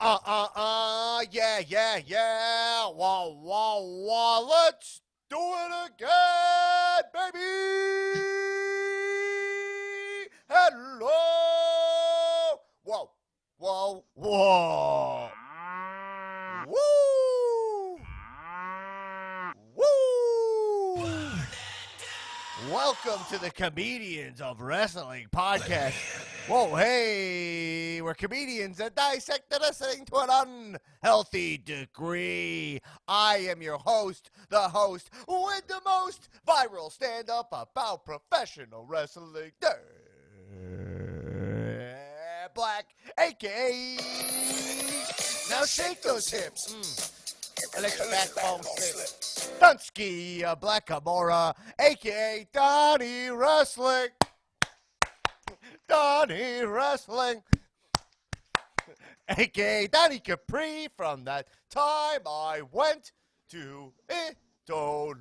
Yeah. Wah. Let's do it again, baby. Hello. Whoa. Woo. Welcome to the Comedians of Wrestling podcast. Whoa, hey, we're comedians that dissect the wrestling to an unhealthy degree. I am your host, the host with the most viral stand-up about professional wrestling, Black, a.k.a. Now shake those hips. Electric backbone slip. Dunsky Black Gamora, a.k.a. Donnie Wrestling. Donnie Wrestling. A.k.a. Donnie Capri from that time I went to Italy. No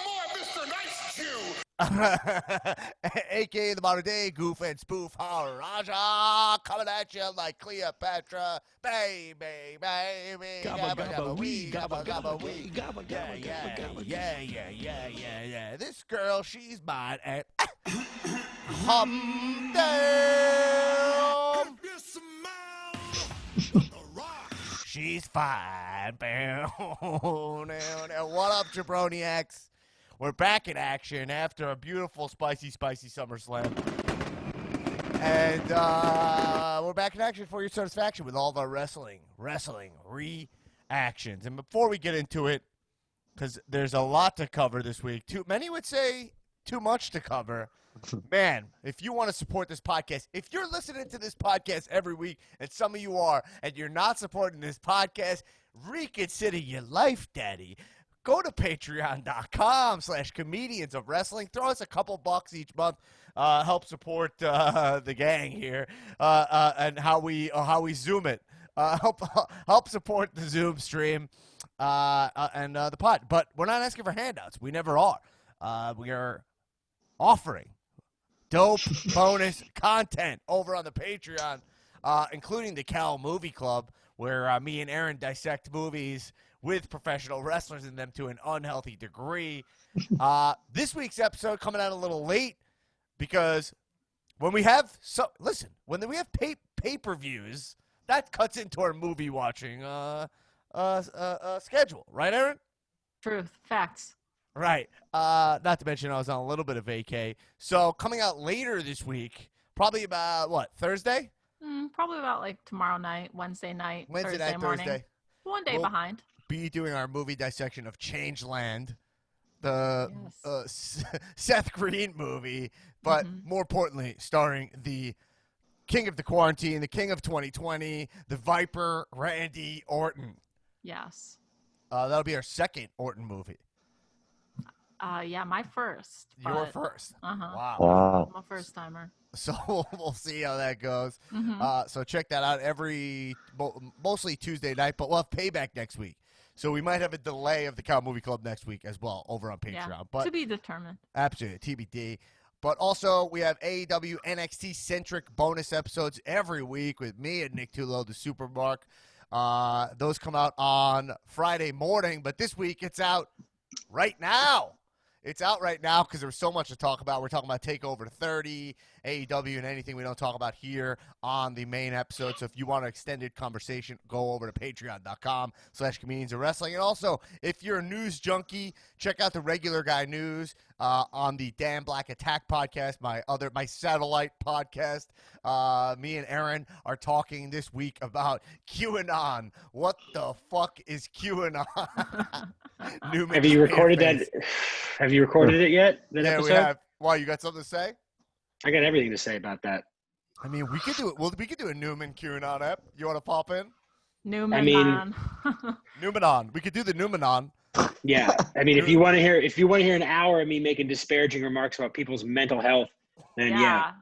more Mr. Nice Jew. A.k.a. the modern day goof and spoof Raja, coming at you like Cleopatra, baby, gabba gabba wee, gabba gabba wee, gabba gabba gabba. Yeah. This girl, she's mine, and hum down. She's fine. What up, jabroniacs? We're back in action after a beautiful, spicy SummerSlam. And we're back in action for your satisfaction with all of our wrestling reactions. And before we get into it, because there's a lot to cover this week, many would say too much to cover. Man, if you want to support this podcast, if you're listening to this podcast every week, and some of you are, and you're not supporting this podcast, reconsider your life, daddy. Go to patreon.com/comedians of wrestling. Throw us a couple bucks each month. Help support the gang here and how we Zoom it. Help support the Zoom stream and the pod. But we're not asking for handouts. We never are. We are offering dope bonus content over on the Patreon, including the Cal Movie Club, where me and Erin dissect movies with professional wrestlers in them to an unhealthy degree. This week's episode coming out a little late because when we have pay-per-views, that cuts into our movie watching schedule, right, Erin? Truth, facts. Right. Not to mention I was on a little bit of vacay. So coming out later this week, probably about Thursday? Probably about like tomorrow night, Wednesday night, Thursday morning. Thursday. One day behind. Be doing our movie dissection of Changeland, the Seth Green movie, but more importantly, starring the King of the Quarantine, the King of 2020, the Viper, Randy Orton. Yes. That'll be our second Orton movie. Yeah, my first. Your first. Wow. I'm a first timer. So we'll see how that goes. So check that out mostly Tuesday night, but we'll have Payback next week. So we might have a delay of the Cow Movie Club next week as well over on Patreon. Yeah, but to be determined. Absolutely, TBD. But also we have AEW NXT-centric bonus episodes every week with me and Nick Tullo, the Supermark. Those come out on Friday morning, but this week it's out right now. It's out right now because there's so much to talk about. We're talking about TakeOver 30, AEW, and anything we don't talk about here on the main episode. So if you want an extended conversation, go over to patreon.com/comedians of wrestling. And also, if you're a news junkie, check out the Regular Guy News on the Dan Black Attack podcast, my satellite podcast. Me and Erin are talking this week about QAnon. What the fuck is QAnon? Newman, have you recorded that? Have you recorded it yet? That episode? We have. Why, you got something to say? I got everything to say about that. I mean, we could do it. Well, we could do a Newman QAnon app. You want to pop in? Newman. Newman on. We could do the Newman on. Yeah, I mean, if you want to hear an hour of me making disparaging remarks about people's mental health, then yeah.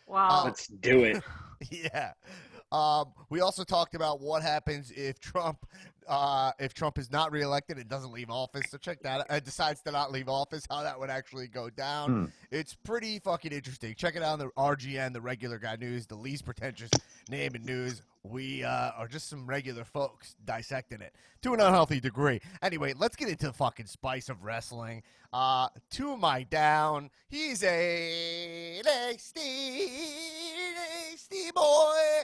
Wow. Let's do it. Yeah. We also talked about what happens if Trump is not reelected and doesn't leave office. So check that out. Decides to not leave office, how that would actually go down. It's pretty fucking interesting. Check it out on the RGN, the Regular Guy News, the least pretentious name in news. We are just some regular folks dissecting it to an unhealthy degree. Anyway, let's get into the fucking spice of wrestling. To my down, he's a nasty boy,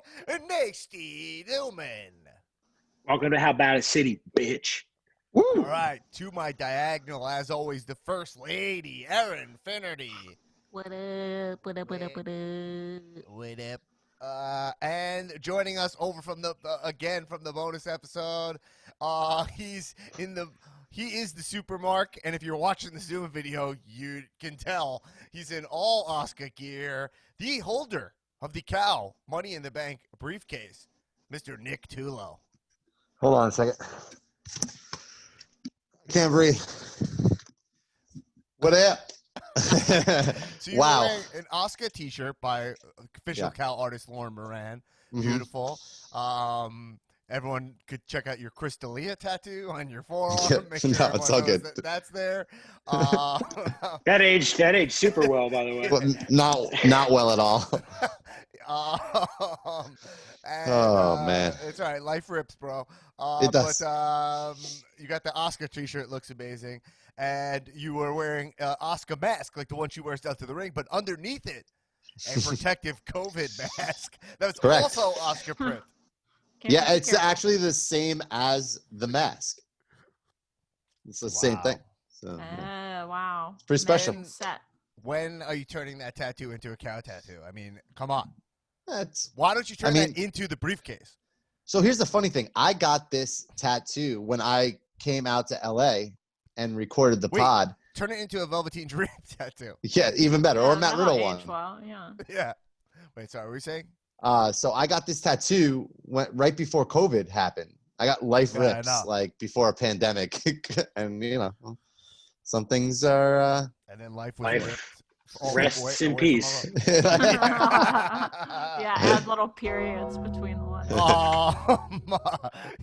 nasty Newman. Welcome to How Bad a City, bitch. Woo. All right, to my diagonal, as always, the first lady, Erin Finnerty. What up? What up? What up? What up? What up? And joining us over from the bonus episode, he is the Supermark, and if you're watching the Zoom video, you can tell he's in all Oscar gear. The holder of the cow Money in the Bank briefcase, Mr. Nick Tullo. Hold on a second. I can't breathe. What up? So you're Wow. wearing an Oscar t-shirt by official cow artist Lauren Moran. Beautiful. Everyone could check out your Crystalia tattoo on your forearm. Make sure No, it's all good. That's there. That aged super well, by the way. Well, not well at all. Man, it's all right. Life rips, bro. It does. But you got the Oscar t-shirt. Looks amazing. And you were wearing an Oscar mask, like the one she wears down to the ring, but underneath it, a protective COVID mask. That was Correct. also Oscar print. Yeah, it's actually the same as the mask. It's the same thing. So, Wow. it's pretty special. When are you turning that tattoo into a cow tattoo? I mean, come on. Why don't you turn that into the briefcase? So here's the funny thing. I got this tattoo when I came out to LA and recorded the pod. Turn it into a Velveteen Dream tattoo. Yeah, even better. Or a Matt Riddle one. Well, yeah. Yeah. Wait, sorry, what were you saying? So I got this tattoo right before COVID happened. I got life rips like before a pandemic. And, some things are... and then life was ripped. Rests in peace. Yeah, add little periods between the ones. Oh,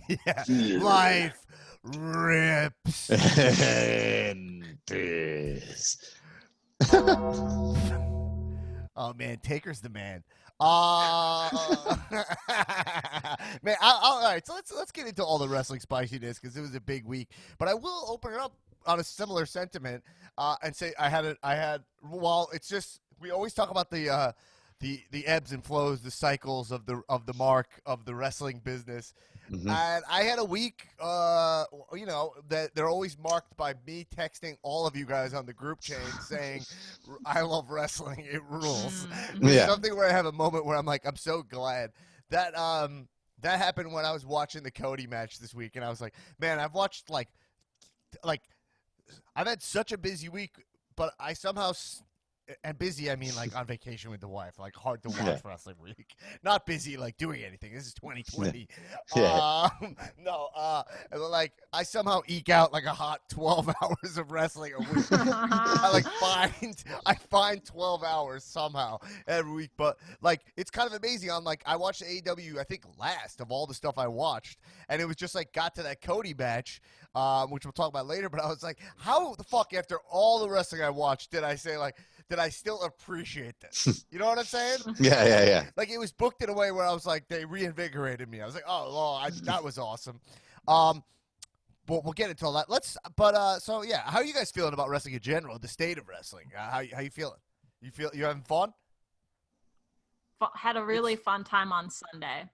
yeah. Life rips in peace. Oh, man, Taker's the man. Man, all right, so let's get into all the wrestling spiciness because it was a big week. But I will open it up on a similar sentiment and say well, it's just we always talk about the ebbs and flows, the cycles of the mark of the wrestling business. And I had a week, that they're always marked by me texting all of you guys on the group chain saying, I love wrestling. It rules. Yeah. Something where I have a moment where I'm like, I'm so glad that that happened when I was watching the Cody match this week. And I was like, man, I've watched like I've had such a busy week, but I somehow and busy, I mean like on vacation with the wife, like hard to watch wrestling week. Not busy like doing anything. This is 2020. Like I somehow eke out like a hot 12 hours of wrestling a week. I find 12 hours somehow every week. But like it's kind of amazing. I watched AEW, I think last of all the stuff I watched, and it was just like got to that Cody match, which we'll talk about later. But I was like, how the fuck after all the wrestling I watched did I say did I still appreciate this? You know what I'm saying? Yeah. Like, it was booked in a way where I was like, they reinvigorated me. I was like, that was awesome. But we'll get into all that. How are you guys feeling about wrestling in general, the state of wrestling? How you feeling? You having fun? Had a really fun time on Sunday.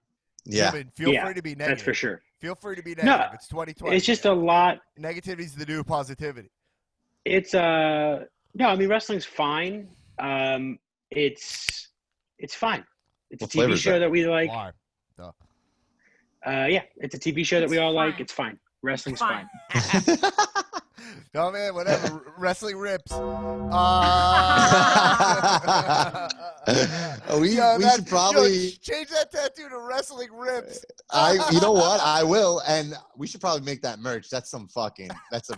Yeah. Feel free to be negative. That's for sure. Feel free to be negative. No, it's 2020. It's just a lot. Negativity's the new positivity. It's No, I mean wrestling's fine. It's fine. It's a TV show that we like. It's a TV show that we all like. It's fine. Wrestling's fine. No, man, whatever. Wrestling rips. we should probably change that tattoo to wrestling rips. you know what? I will, and we should probably make that merch. That's some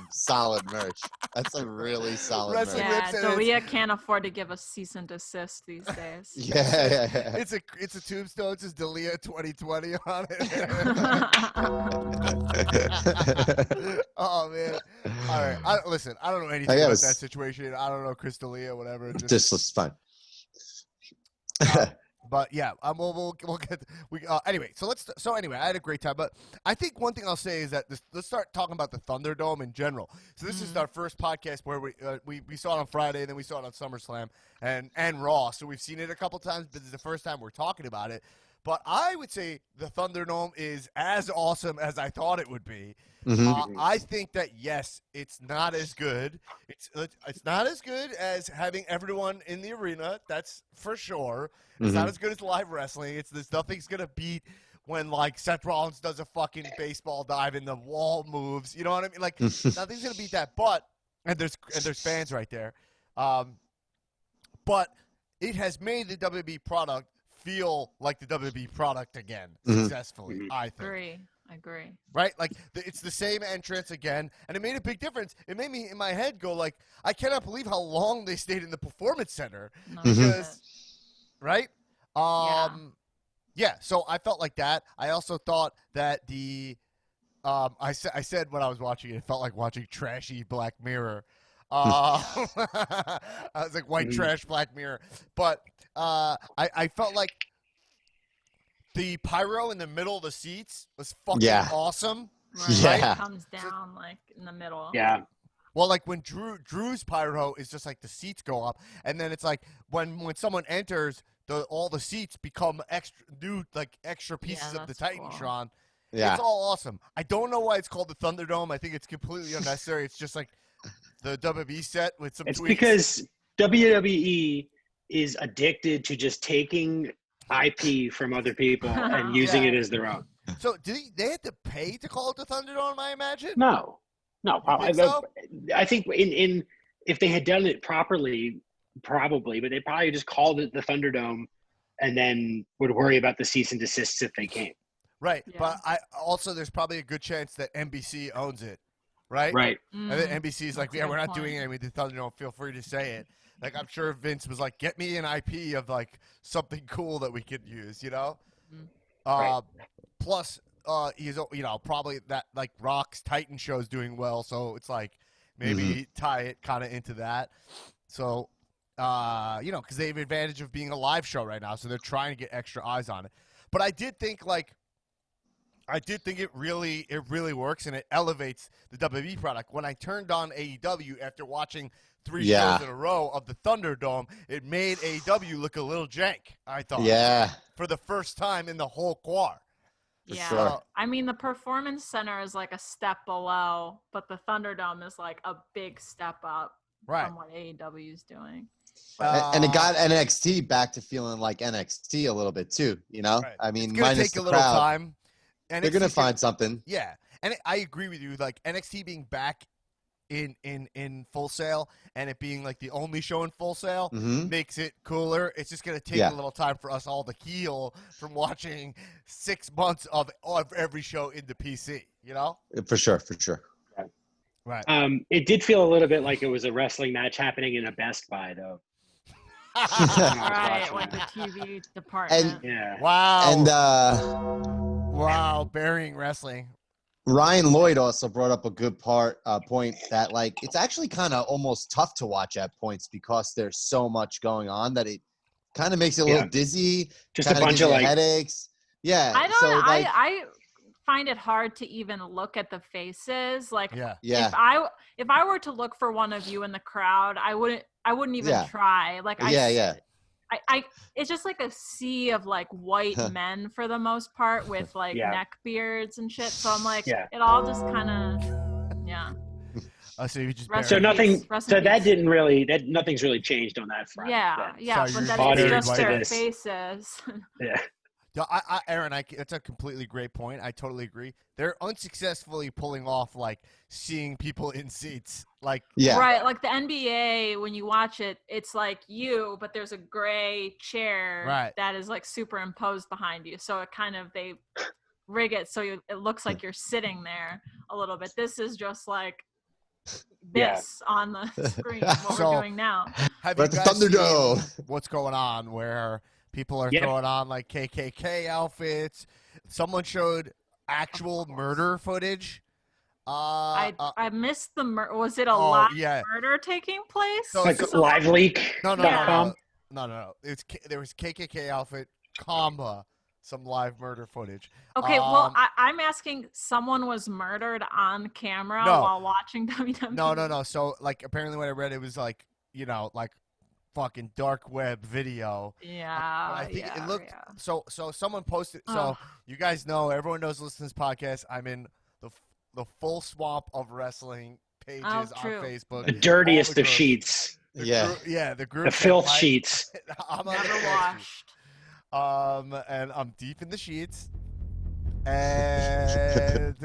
solid merch. That's a really solid Wrestling merch. Yeah, Dalia can't afford to give a cease and desist these days. Yeah. It's a tombstone. It says Dalia 2020 on it. Oh man! All right, listen. I don't know anything about that situation. I don't know Chris D'Elia, whatever. This is fine. But yeah, we'll get anyway. So anyway, I had a great time. But I think one thing I'll say is that let's start talking about the Thunderdome in general. So this is our first podcast where we saw it on Friday, and then we saw it on SummerSlam and Raw. So we've seen it a couple times, but this is the first time we're talking about it. But I would say the Thunderdome is as awesome as I thought it would be. I think that, yes, it's not as good. It's not as good as having everyone in the arena. That's for sure. It's not as good as live wrestling. There's nothing's going to beat when, like, Seth Rollins does a fucking baseball dive and the wall moves. You know what I mean? Like, nothing's going to beat that. And there's fans right there. But it has made the WWE product feel like the WWE product again successfully, I think. I agree. Right? Like, it's the same entrance again, and it made a big difference. It made me, in my head, go like, I cannot believe how long they stayed in the Performance Center. No, Because, right? Yeah, so I felt like that. I also thought that I said when I was watching it felt like watching trashy Black Mirror. I was like, white trash Black Mirror. But I felt like the pyro in the middle of the seats was fucking awesome. Right. Yeah. It comes down like in the middle. Yeah. Well, like when Drew's pyro is just like the seats go up, and then it's like when someone enters, all the seats become extra pieces of the Titantron. Cool. Yeah. It's all awesome. I don't know why it's called the Thunderdome. I think it's completely unnecessary. It's just like the WWE set with some tweaks. Because WWE is addicted to just taking IP from other people and using it as their own. So they had to pay to call it the Thunderdome, I imagine? No. Think so? I think in if they had done it properly, probably, but they probably just called it the Thunderdome and then would worry about the cease and desists if they came. Right. Yeah. But there's probably a good chance that NBC owns it. Right? Right. And then NBC's like, That's a yeah, good we're not point. doing it with the Thunderdome. Feel free to say it. Like, I'm sure Vince was like, get me an IP of, like, something cool that we could use, you know? Right. Plus, he's, probably that, like, Rock's Titan show's doing well, so it's like maybe tie it kind of into that. So, because they have the advantage of being a live show right now, so they're trying to get extra eyes on it. But I did think it really works, and it elevates the WWE product. When I turned on AEW after watching 3 shows in a row of the Thunderdome, it made AEW look a little jank, I thought. Yeah. For the first time in the whole quar. Yeah. sure. I mean, the Performance Center is like a step below, but the Thunderdome is like a big step up from what AEW is doing. And it got NXT back to feeling like NXT a little bit too, you know? Right. I mean, it's gonna minus take a the little crowd. time. They're going to find something. Yeah. And I agree with you. Like, NXT being back in Full Sail and it being like the only show in Full Sail makes it cooler. It's just going to take a little time for us all to heal from watching 6 months of every show in the PC, you know? For sure. Right. It did feel a little bit like it was a wrestling match happening in a Best Buy, though. Right, like the TV department. Yeah. Wow. And wow, burying wrestling. Ryan Lloyd also brought up a good point that, like, it's actually kind of almost tough to watch at points because there's so much going on that it kind of makes it a little dizzy. Just a bunch of, like, headaches. Yeah. I don't so, know. like, I find it hard to even look at the faces. Like, yeah. if I were to look for one of you in the crowd, I wouldn't even try. Like, I it's just like a sea of like white men for the most part with like neck beards and shit. So I'm like, it all just kind of, So you just nothing's really changed on that front. Yeah. So But then body it's just their this. faces. Yeah. Erin, that's a completely great point. I totally agree. They're unsuccessfully pulling off like seeing people in seats, like right, like the NBA. When you watch it, it's like you, but there's a gray chair that is like superimposed behind you. So it kind of they rig it so it looks like you're sitting there a little bit. This is just like this on the screen. What we're doing now. Have you guys seen what's going on where people are throwing on like KKK outfits? Someone showed actual murder footage. I missed the was it a live murder taking place? So, like live leak? No. There was KKK outfit, some live murder footage. Okay, well, I'm asking, someone was murdered on camera while watching WWE? No. So, like, apparently when I read it was like, like fucking dark web video. Yeah. I think it looked so someone posted. So you guys know, everyone knows, listens to this podcast, I'm in the full swamp of wrestling pages on Facebook. The dirtiest of sheets. The group. The filth sheets. I'm never washed. And I'm deep in the sheets. And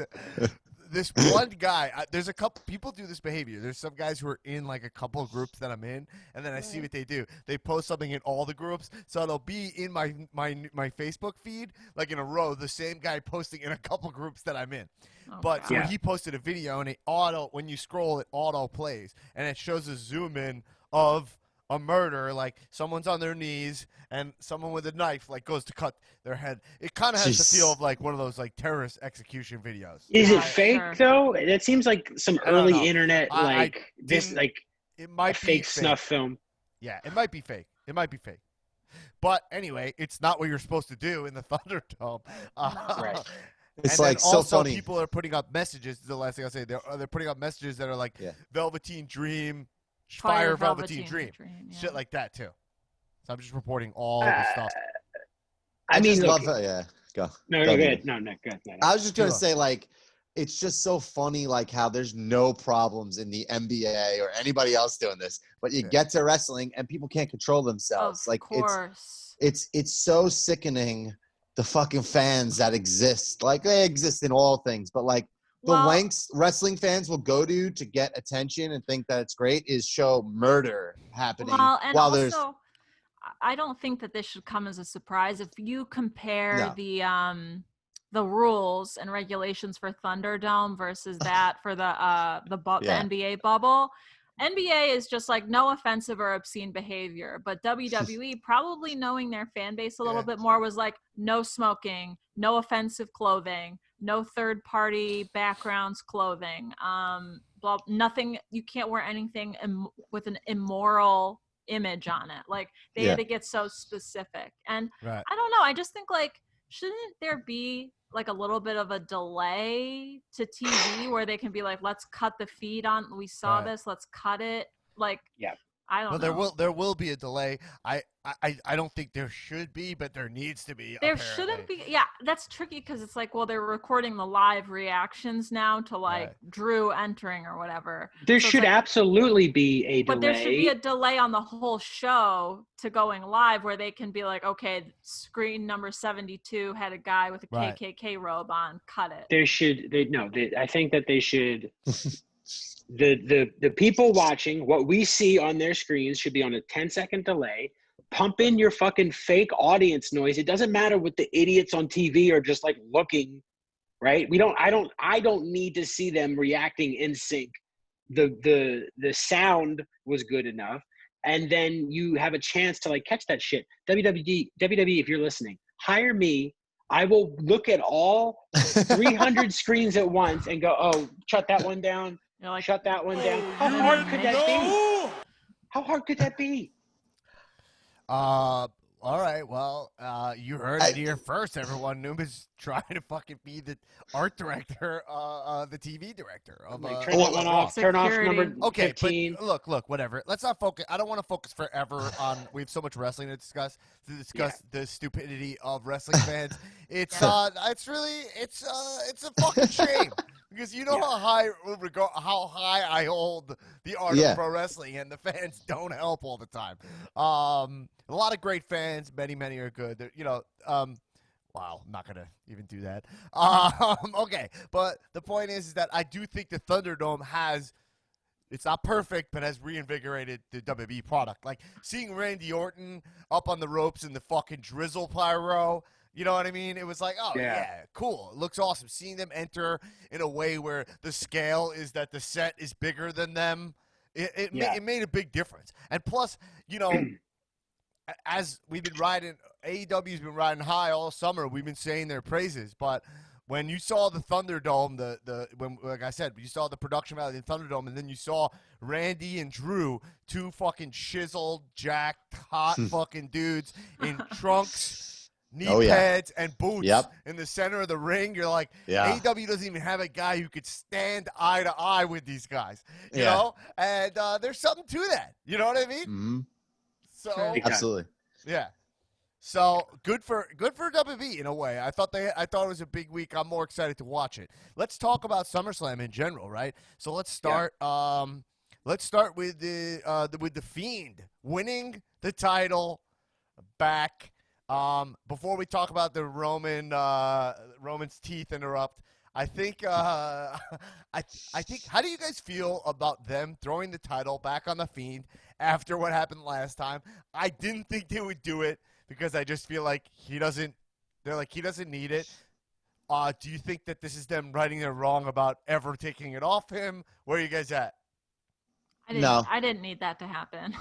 this one guy, there's a couple people do this behavior. There's some guys who are in like a couple of groups that I'm in, and then I see what they do. They post something in all the groups, so it'll be in my Facebook feed, like in a row, the same guy posting in a couple groups that I'm in. But so he posted a video, and when you scroll, it auto plays, and it shows a zoom in of a murder, like someone's on their knees and someone with a knife like goes to cut their head. It kind of has the feel of like one of those like terrorist execution videos. Is it fake though? It seems like some early internet it might be fake snuff film. Yeah, it might be fake. But anyway, it's not what you're supposed to do in the Thunderdome. Right. It's like so also funny. People are putting up messages. This is the last thing I'll say. They're putting up messages that are like Velveteen Dream. Fire Velveteen Dream. Shit like that too. So I'm just reporting all the stuff. I mean, love go. No, go ahead. No, good. I was just gonna say, like, it's just so funny, like how there's no problems in the NBA or anybody else doing this, but you get to wrestling and people can't control themselves. Of course. It's so sickening. The fucking fans that exist, like they exist in all things, but like. The lengths wrestling fans will go to get attention and think that it's great is show murder happening. I don't think that this should come as a surprise. If you compare the rules and regulations for Thunderdome versus that for the NBA bubble, NBA is just like no offensive or obscene behavior, but WWE, probably knowing their fan base a little bit more, was like no smoking, no offensive clothing, no third-party backgrounds clothing, nothing. You can't wear anything with an immoral image on it. Like they had to get so specific. And I don't know. I just think like, shouldn't there be like a little bit of a delay to TV where they can be like, let's cut the feed on. We saw this. Let's cut it. Like, I don't know. There will be a delay. I don't think there should be, but there needs to be. There shouldn't be. Yeah, that's tricky because it's like, well, they're recording the live reactions now to like Drew entering or whatever. There should absolutely be a delay. But there should be a delay on the whole show to going live where they can be like, okay, screen number 72 had a guy with a KKK robe on. Cut it. I think that they should. The people watching, what we see on their screens should be on a 10-second delay. Pump in your fucking fake audience noise. It doesn't matter what the idiots on TV are just like looking, right? I don't need to see them reacting in sync. The sound was good enough. And then you have a chance to like catch that shit. WWE, if you're listening, hire me. I will look at all 300 screens at once and go, oh, shut that one down. Like, shut that one down. How hard could that be? How hard could that be? All right. Well, you heard it here first, everyone. Newman's trying to fucking be the art director, the TV director. Turn that one off. Turn off number 15. But look, whatever. Let's not focus. I don't want to focus forever on. We have so much wrestling to discuss the stupidity of wrestling fans. It's a fucking shame. Because you know how high I hold the art of pro wrestling, and the fans don't help all the time. A lot of great fans, many are good. Wow, I'm not gonna even do that. Okay, but the point is that I do think the Thunderdome has. It's not perfect, but has reinvigorated the WWE product. Like seeing Randy Orton up on the ropes in the fucking drizzle pyro. You know what I mean? It was like, oh, yeah, cool. It looks awesome. Seeing them enter in a way where the scale is that the set is bigger than them, it made a big difference. And plus, you know, as we've been riding, AEW's been riding high all summer. We've been saying their praises. But when you saw the Thunderdome, when like I said, you saw the production value of the Thunderdome, and then you saw Randy and Drew, two fucking chiseled, jacked, hot fucking dudes in trunks, knee pads, and boots in the center of the ring. You're like, AEW doesn't even have a guy who could stand eye to eye with these guys, you know? And there's something to that. You know what I mean? Mm-hmm. So absolutely, yeah. So good for WWE in a way. I thought it was a big week. I'm more excited to watch it. Let's talk about SummerSlam in general, right? So let's start. Let's start with the Fiend winning the title back. Before we talk about the Roman's teeth interrupt, I think I think how do you guys feel about them throwing the title back on the Fiend after what happened last time? I didn't think they would do it because I just feel like he doesn't need it. Do you think that this is them righting their wrong about ever taking it off him? Where are you guys at? I didn't need that to happen.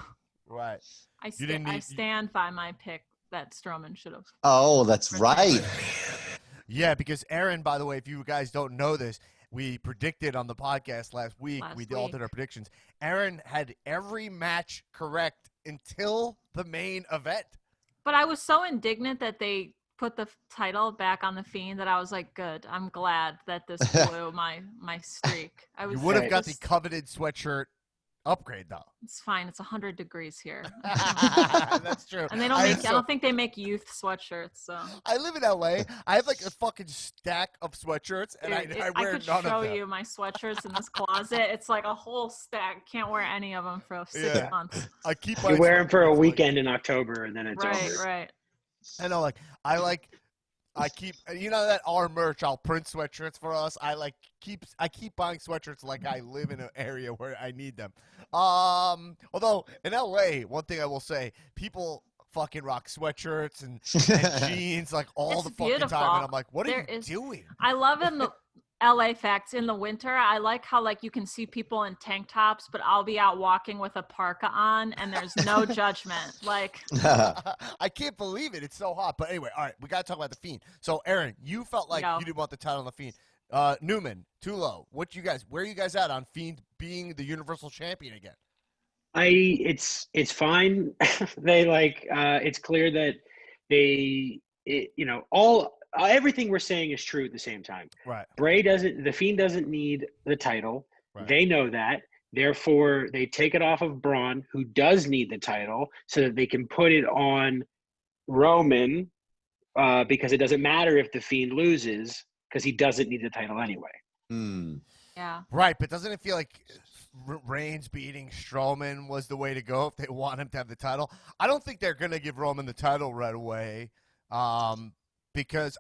Right. I stand by my pick that Strowman should have. Oh, that's right. Yeah, because Erin, by the way, if you guys don't know this, we predicted on the podcast last week. We all did our predictions. Erin had every match correct until the main event. But I was so indignant that they put the title back on the Fiend that I was like, good. I'm glad that this blew my streak. You would have got the coveted sweatshirt upgrade, though. It's fine. It's 100 degrees here. That's true. And they don't I don't think they make youth sweatshirts. So I live in LA. I have like a fucking stack of sweatshirts, and I wear none of them. I could show you my sweatshirts in this closet. It's like a whole stack. Can't wear any of them for 6 months. I keep. You wear them for a weekend in October, and then it's over. Right. I know. I keep, you know, that our merch, I'll print sweatshirts for us. I keep buying sweatshirts like I live in an area where I need them. Although in LA, one thing I will say, people fucking rock sweatshirts and jeans like all the fucking time, and I'm like, what are you doing? I love in the LA facts in the winter. I like how like you can see people in tank tops, but I'll be out walking with a parka on, and there's no judgment. Like, I can't believe it. It's so hot. But anyway, all right, we gotta talk about the Fiend. So, Erin, you felt like you didn't want the title on the Fiend. Newman, Tullo, where are you guys at on Fiend being the Universal Champion again? It's fine. It's clear that everything we're saying is true at the same time. Right. The Fiend doesn't need the title. Right. They know that. Therefore, they take it off of Braun, who does need the title, so that they can put it on Roman, because it doesn't matter if the Fiend loses, because he doesn't need the title anyway. Yeah. Right, but doesn't it feel like Reigns beating Strowman was the way to go if they want him to have the title? I don't think they're going to give Roman the title right away. Because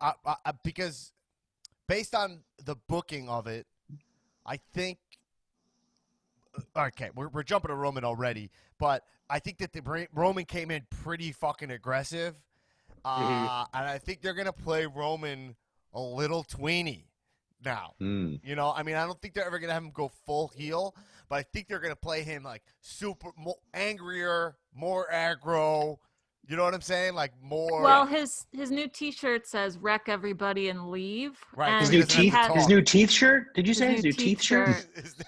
based on the booking of it, I think okay, we're jumping to Roman already, but I think that Roman came in pretty fucking aggressive, and I think they're gonna play Roman a little tweeny now. You know, I mean, I don't think they're ever gonna have him go full heel, but I think they're gonna play him like angrier, more aggro. You know what I'm saying? Like more. Well, his new T-shirt says "Wreck everybody and leave." Right. And his new teeth shirt. Did you say his new teeth shirt?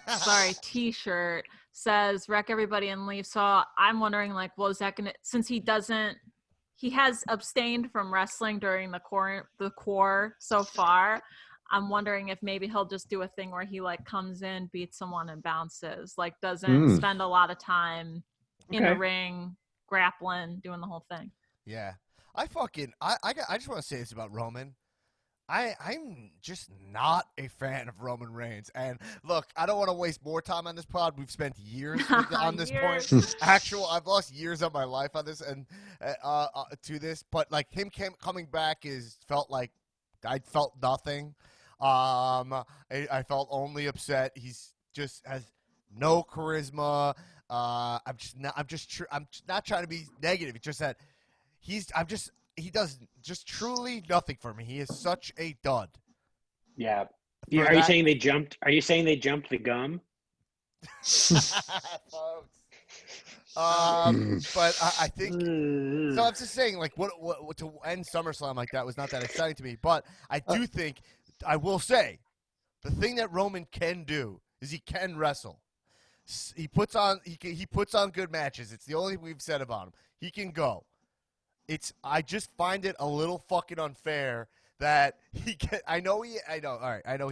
Sorry, T-shirt says "Wreck everybody and leave." So I'm wondering, like, well, is that gonna? Since he has abstained from wrestling during the core so far. I'm wondering if maybe he'll just do a thing where he like comes in, beats someone, and bounces. Like, doesn't spend a lot of time in the ring. Grappling, doing the whole thing. Yeah. I just want to say this about Roman. I'm just not a fan of Roman Reigns. And look, I don't want to waste more time on this pod. We've spent years on this point. I've lost years of my life on this and to this. But like him coming back felt like I felt nothing. I felt only upset. He's just has no charisma. I'm not trying to be negative. It's just that he does just truly nothing for me. He is such a dud. Yeah. Are you saying they jumped? Are you saying they jumped the gum? But I think so. I'm just saying, like, what to end SummerSlam like that was not that exciting to me. But I do think I will say the thing that Roman can do is he can wrestle. He puts on good matches. It's the only thing we've said about him. He can go. I just find it a little fucking unfair that I know he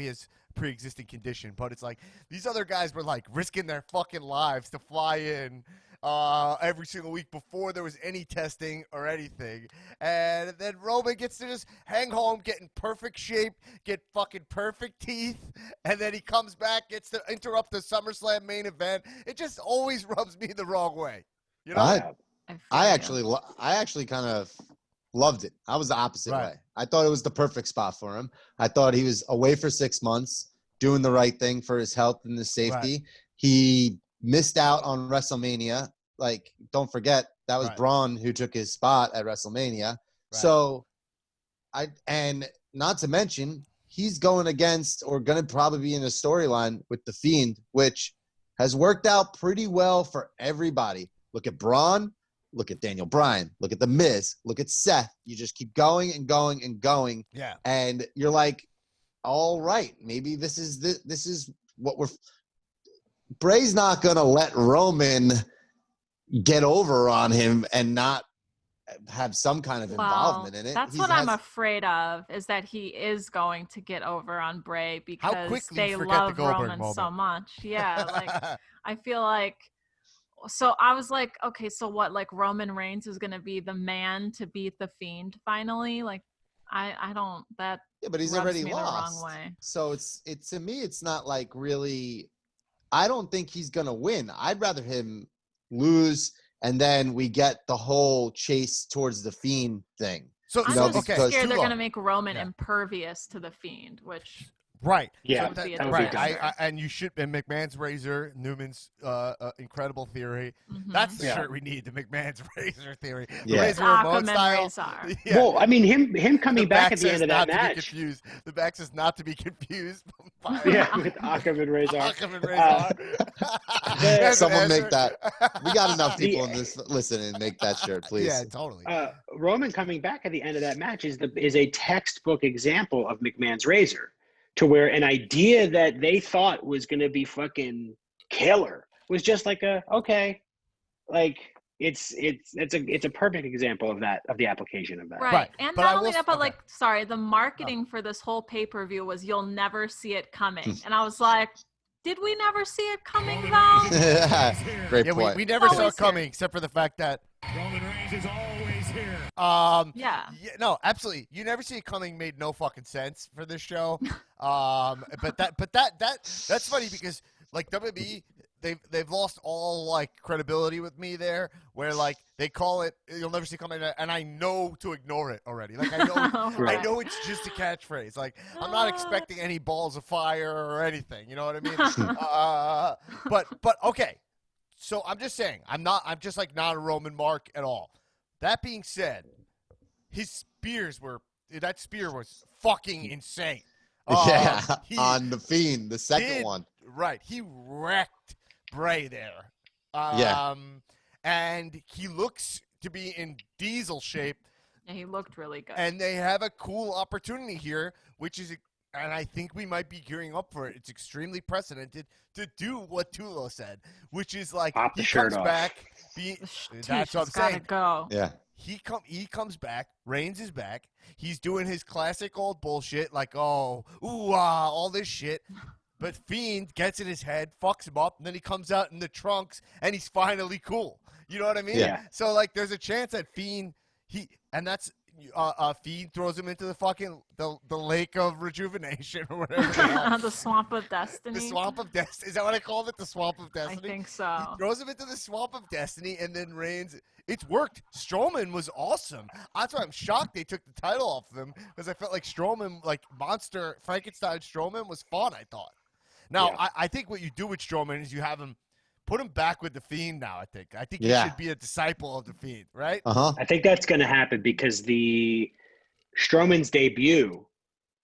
has pre-existing condition, but it's like these other guys were like risking their fucking lives to fly in every single week before there was any testing or anything. And then Roman gets to just hang home, get in perfect shape, get fucking perfect teeth, and then he comes back, gets to interrupt the SummerSlam main event. It just always rubs me the wrong way. You know? I actually kind of loved it. I was the opposite way. I thought it was the perfect spot for him. I thought he was away for 6 months, doing the right thing for his health and his safety. Right. He missed out on WrestleMania. Like, don't forget, that was Braun who took his spot at WrestleMania. Right. So, and not to mention, he's going against or going to probably be in a storyline with The Fiend, which has worked out pretty well for everybody. Look at Braun. Look at Daniel Bryan. Look at The Miz. Look at Seth. You just keep going and going and going. Yeah. And you're like, all right, maybe this is what we're – Bray's not going to let Roman get over on him and not have some kind of involvement in it. That's what I'm afraid of, is that he is going to get over on Bray because they love Roman so much. Yeah, like I feel like – so I was like, okay, so what, like Roman Reigns is going to be the man to beat The Fiend finally? Like, I don't, that yeah, but he's already lost. The wrong way. So to me, it's not like really, I don't think he's going to win. I'd rather him lose and then we get the whole chase towards The Fiend thing. So, I'm just scared they're going to make Roman impervious to The Fiend, which... Right. Yeah. And you should. And McMahon's razor, Newman's incredible theory. Mm-hmm. That's the shirt we need. The McMahon's razor theory. The razor remote style. Yeah. Well, I mean, him coming back at the end of that match. The back says not to be confused. Yeah, with Akam and Razor. Someone make that. We got enough people in this listening. Make that shirt, please. Yeah, totally. Roman coming back at the end of that match is a textbook example of McMahon's razor. To where an idea that they thought was going to be fucking killer was just like it's a perfect example of that, of the application of that. Right. And not only that, but the marketing for this whole pay-per-view was you'll never see it coming. And I was like, did we never see it coming though? Great point. We never saw it coming except for the fact that Roman Reigns is always here. No, absolutely. You never see it coming made no fucking sense for this show. But that's funny because like WWE, they've lost all like credibility with me there, where like they call it you'll never see it coming, and I know to ignore it already. Like I know I know it's just a catchphrase. Like I'm not expecting any balls of fire or anything. You know what I mean? But okay. So I'm just saying, I'm just like not a Roman mark at all. That being said, that spear was fucking insane. On The Fiend, the second one. Right. He wrecked Bray there. And he looks to be in Diesel shape. Yeah, he looked really good. And they have a cool opportunity here, which is, and I think we might be gearing up for it. It's extremely precedented to do what Tullo said, which is like pop the shirt off. Back. That's what I'm saying. Go. Yeah. He comes back. Reigns is back. He's doing his classic old bullshit, like all this shit. But Fiend gets in his head, fucks him up, and then he comes out in the trunks, and he's finally cool. You know what I mean? Yeah. So like, there's a chance that Fiend Fiend throws him into the fucking the lake of rejuvenation or whatever. The swamp of destiny. The swamp of destiny. Is that what I called it? The swamp of destiny. I think so. He throws him into the swamp of destiny, and then Reigns. It's worked. Strowman was awesome. That's why I'm shocked they took the title off of him, because I felt like Strowman, like monster Frankenstein Strowman, was fun. I thought. Now I think what you do with Strowman is you have him. Put him back with the Fiend now, I think. I think he should be a disciple of the Fiend, right? I think that's going to happen because the Strowman's debut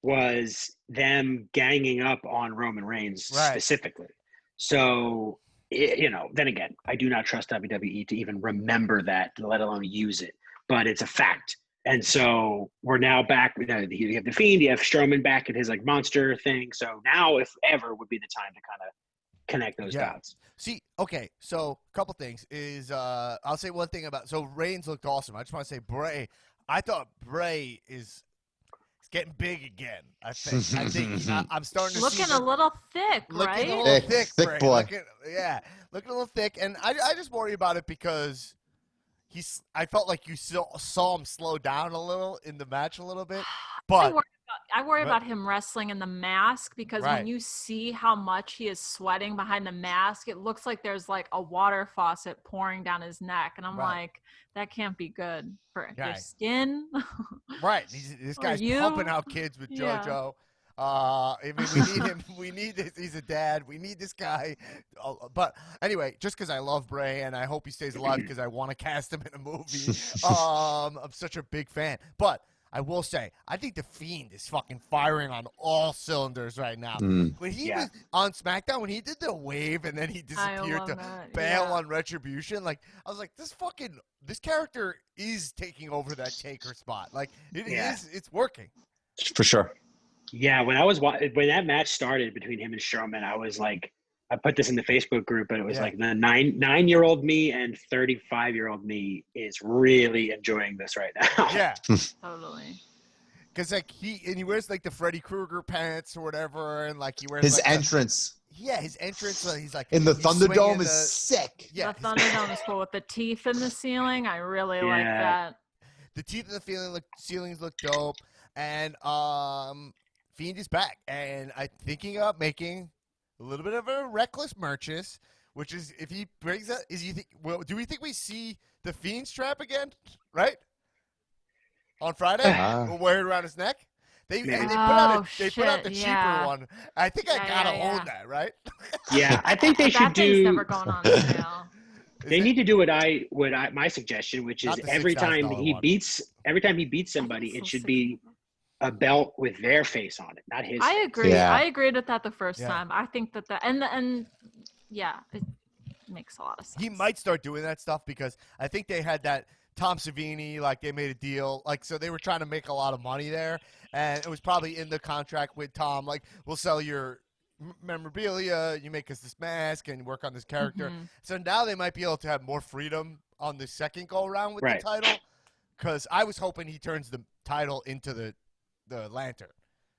was them ganging up on Roman Reigns specifically. So, then again, I do not trust WWE to even remember that, let alone use it. But it's a fact. And so we're now back. You have the Fiend, you have Strowman back at his like monster thing. So now, if ever, would be the time to kind of connect those dots. See, okay, so a couple things is I'll say one thing about Reigns looked awesome. I just want to say Bray. I thought Bray is getting big again. I think I'm starting to looking a little thick, right? Looking a little thick boy. Looking a little thick, and I just worry about it because I felt like you saw him slow down a little in the match a little bit, but. I worry about him wrestling in the mask because when you see how much he is sweating behind the mask, it looks like there's like a water faucet pouring down his neck. And I'm like, that can't be good for your skin. Right. This guy's pumping out kids with JoJo. I mean, we need him. We need this. He's a dad. We need this guy. But anyway, just because I love Bray and I hope he stays alive because I want to cast him in a movie. I'm such a big fan. But I will say, I think the Fiend is fucking firing on all cylinders right now. When he was on SmackDown, when he did the wave and then he disappeared to bail on Retribution, like I was like, this character is taking over that Taker spot. Like it's working for sure. Yeah, when that match started between him and Strowman, I was like, I put this in the Facebook group, but it was like the nine-year-old me and 35-year-old me is really enjoying this right now. Yeah, totally. Because like he wears like the Freddy Krueger pants or whatever, and like he wears his like entrance. His entrance. He's like in the Thunderdome is sick. Yeah, the Thunderdome is cool with the teeth in the ceiling. I really like that. The teeth in the ceilings look dope, and Fiend is back, and I'm thinking of making a little bit of a reckless purchase, which is if he brings that, do we think we see the Fiend strap again, right? On Friday? We'll wear it around his neck? They put out the cheaper one. I think I gotta own that, right? Yeah, I think they should do. Thing's never going on sale. They need to do my suggestion, which is every time he beats somebody, it should be a belt with their face on it, not his. I agree. Yeah. I agreed with that the first time. I think that it makes a lot of sense. He might start doing that stuff because I think they had that Tom Savini, like they made a deal, like so they were trying to make a lot of money there, and it was probably in the contract with Tom, like we'll sell your memorabilia, you make us this mask and work on this character. So now they might be able to have more freedom on the second go around with the title, because I was hoping he turns the title into the lantern.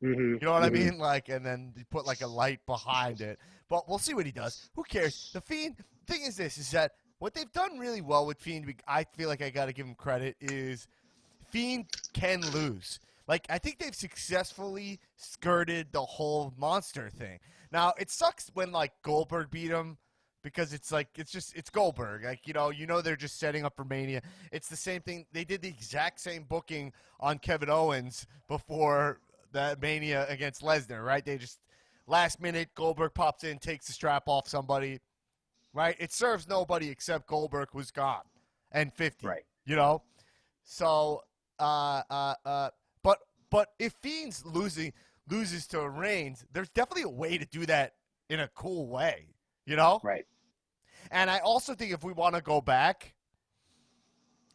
You know what I mean? Like, and then you put like a light behind it. But we'll see what he does. Who cares? The Fiend, thing is this, is that what they've done really well with Fiend, I feel like I got to give him credit, is Fiend can lose. Like, I think they've successfully skirted the whole monster thing. Now, it sucks when, like, Goldberg beat him, because it's like, it's Goldberg. Like, you know they're just setting up for Mania. It's the same thing. They did the exact same booking on Kevin Owens before that Mania against Lesnar, right? They just, last minute, Goldberg pops in, takes the strap off somebody, right? It serves nobody except Goldberg, who's gone, and 50, right? You know? So, but if Fiend's loses to Reigns, there's definitely a way to do that in a cool way. You know? Right. And I also think if we want to go back,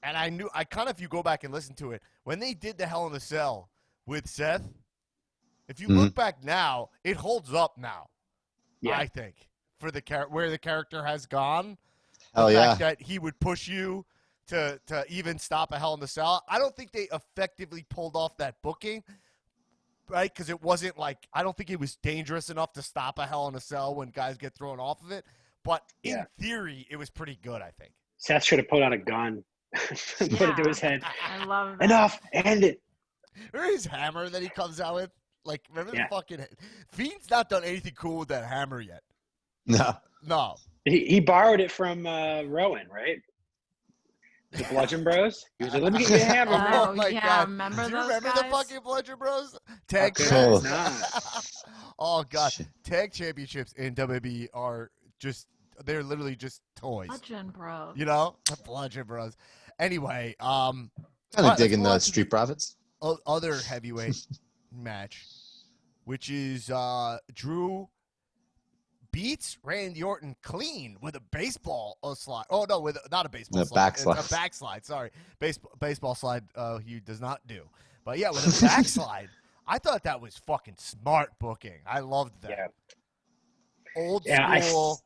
and if you go back and listen to it, when they did the Hell in a Cell with Seth, if you look back now, it holds up now. Yeah. I think for where the character has gone. The fact that he would push you to even stop a Hell in a Cell. I don't think they effectively pulled off that booking. Right, because it wasn't like, I don't think it was dangerous enough to stop a Hell in a Cell when guys get thrown off of it. But in theory, it was pretty good, I think. Seth should have pulled out a gun Put it to his head. I love that. Enough. End it. Remember his hammer that he comes out with? Like, remember the fucking Fiend's not done anything cool with that hammer yet. No. He borrowed it from Rowan, right? The Bludgeon Bros. He was like, "Let me get you a hammer." Oh my God! Remember Do you those remember guys? the fucking Bludgeon Bros? Tag Cool. Oh God! Tag championships in WWE are they're literally just toys. Bludgeon Bros. You know, the Bludgeon Bros. Anyway, kind of digging the Street Profits. Other heavyweight match, which is Drew beats Randy Orton clean with a baseball slide. Oh no, not a baseball slide. Backslide. A backslide. Sorry, baseball slide. He does not do. But yeah, with a backslide. I thought that was fucking smart booking. I loved that. Yeah. Old school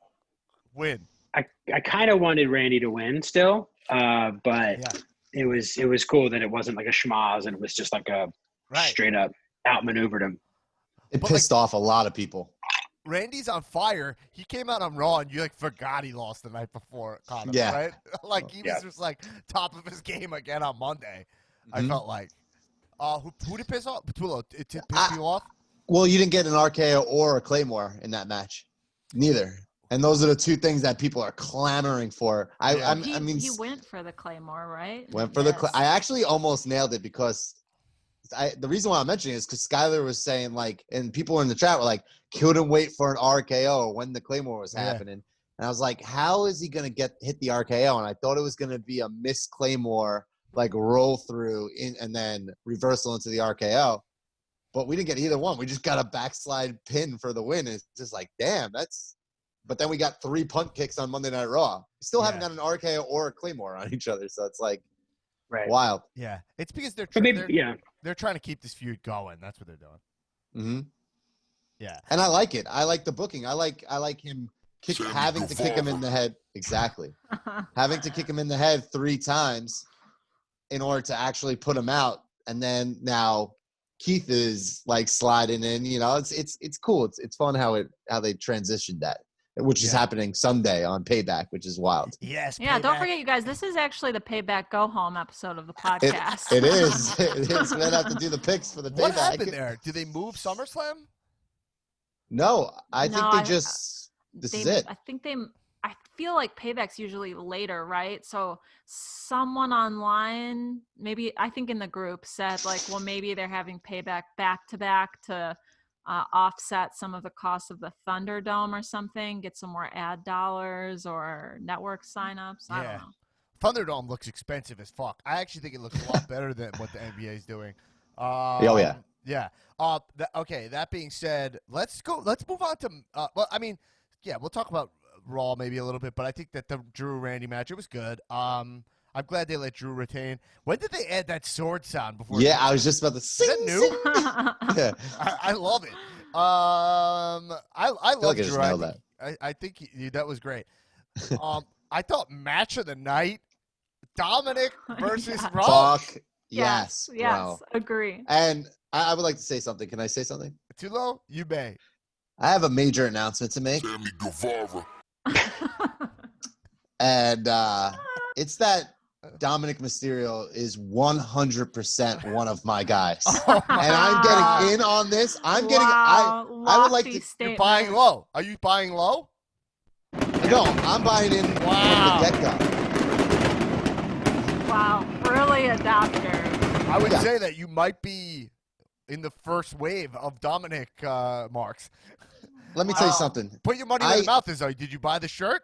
win. I kind of wanted Randy to win still, but it was cool that it wasn't like a schmoz and it was just like a straight up outmaneuvered him. It pissed off a lot of people. Randy's on fire. He came out on Raw, and you forgot he lost the night before. Kind of, right? Like he was just like top of his game again on Monday. I felt like. Who did piss off? Tullo. It pissed you off? Well, you didn't get an RKO or a Claymore in that match. Neither. And those are the two things that people are clamoring for. I mean, he went for the Claymore, right? Went for I actually almost nailed it because the reason why I'm mentioning it is because Skylar was saying and people in the chat were like, couldn't wait for an RKO when the Claymore was happening. And I was like, how is he going to hit the RKO? And I thought it was going to be a missed Claymore, roll through and then reversal into the RKO. But we didn't get either one. We just got a backslide pin for the win. It's just like, damn, but then we got 3 punt kicks on Monday Night Raw. We still haven't got an RKO or a Claymore on each other. So it's wild. Yeah. It's because they're trying to keep this feud going. That's what they're doing. Mm-hmm. Yeah. And I like it. I like the booking. I like him having to kick him in the head. Exactly. Having to kick him in the head 3 times in order to actually put him out. And then now Keith is sliding in, it's cool. It's fun how they transitioned that, which is happening Sunday on Payback, which is wild. Yes. Yeah. Payback. Don't forget, you guys, this is actually the Payback Go Home episode of the podcast. It is. It is. We're going to have to do the picks for the Payback. What happened there? Did they move SummerSlam? No, I think this is it. I feel like Payback's usually later, right? So someone online, maybe I think in the group said well, maybe they're having Payback back to back to offset some of the cost of the Thunderdome or something, get some more ad dollars or network signups. I don't know. Thunderdome looks expensive as fuck. I actually think it looks a lot better than what the NBA is doing. Yeah. Okay. That being said, let's move on to. We'll talk about Raw maybe a little bit, but I think that the Drew Randy match, it was good. I'm glad they let Drew retain. When did they add that sword sound before? Yeah, I was just about to sing. Is that new? Yeah. I love it. I love Drew. I think that was great. I thought match of the night, Dominic versus Raw. Fuck yes. Yes, agree. And I would like to say something. Can I say something? Tullo, you may. I have a major announcement to make. Sammy Guevara. And it's that Dominic Mysterio is 100% one of my guys. And I'm getting in on this. I would like to. Statement. You're buying low. Are you buying low? No, I'm buying in from the get-go. Wow, early adopter. I would say that you might be in the first wave of Dominic marks. Let me tell you something. Put your money where the mouth is. Did you buy the shirt?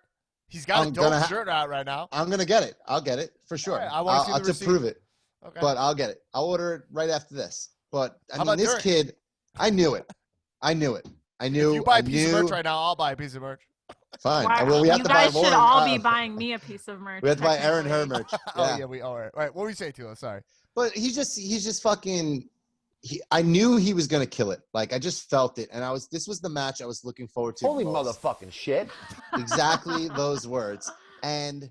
He's got a dope shirt out right now. I'm going to get it. I'll get it for sure. Right, I'll to prove it. Okay. But I'll get it. I'll order it right after this. But, this kid, I knew it. I knew. If you buy a piece of merch right now, I'll buy a piece of merch. Fine. Wow. Well, we have you to guys buy should more. all be buying me a piece of merch. We have to buy Erin her merch. Yeah. Oh, yeah, we are. Right. What were you saying to us? Sorry. But he's just fucking. I knew he was gonna kill it. I just felt it, and this was the match I was looking forward to. Holy motherfucking shit! Exactly those words, and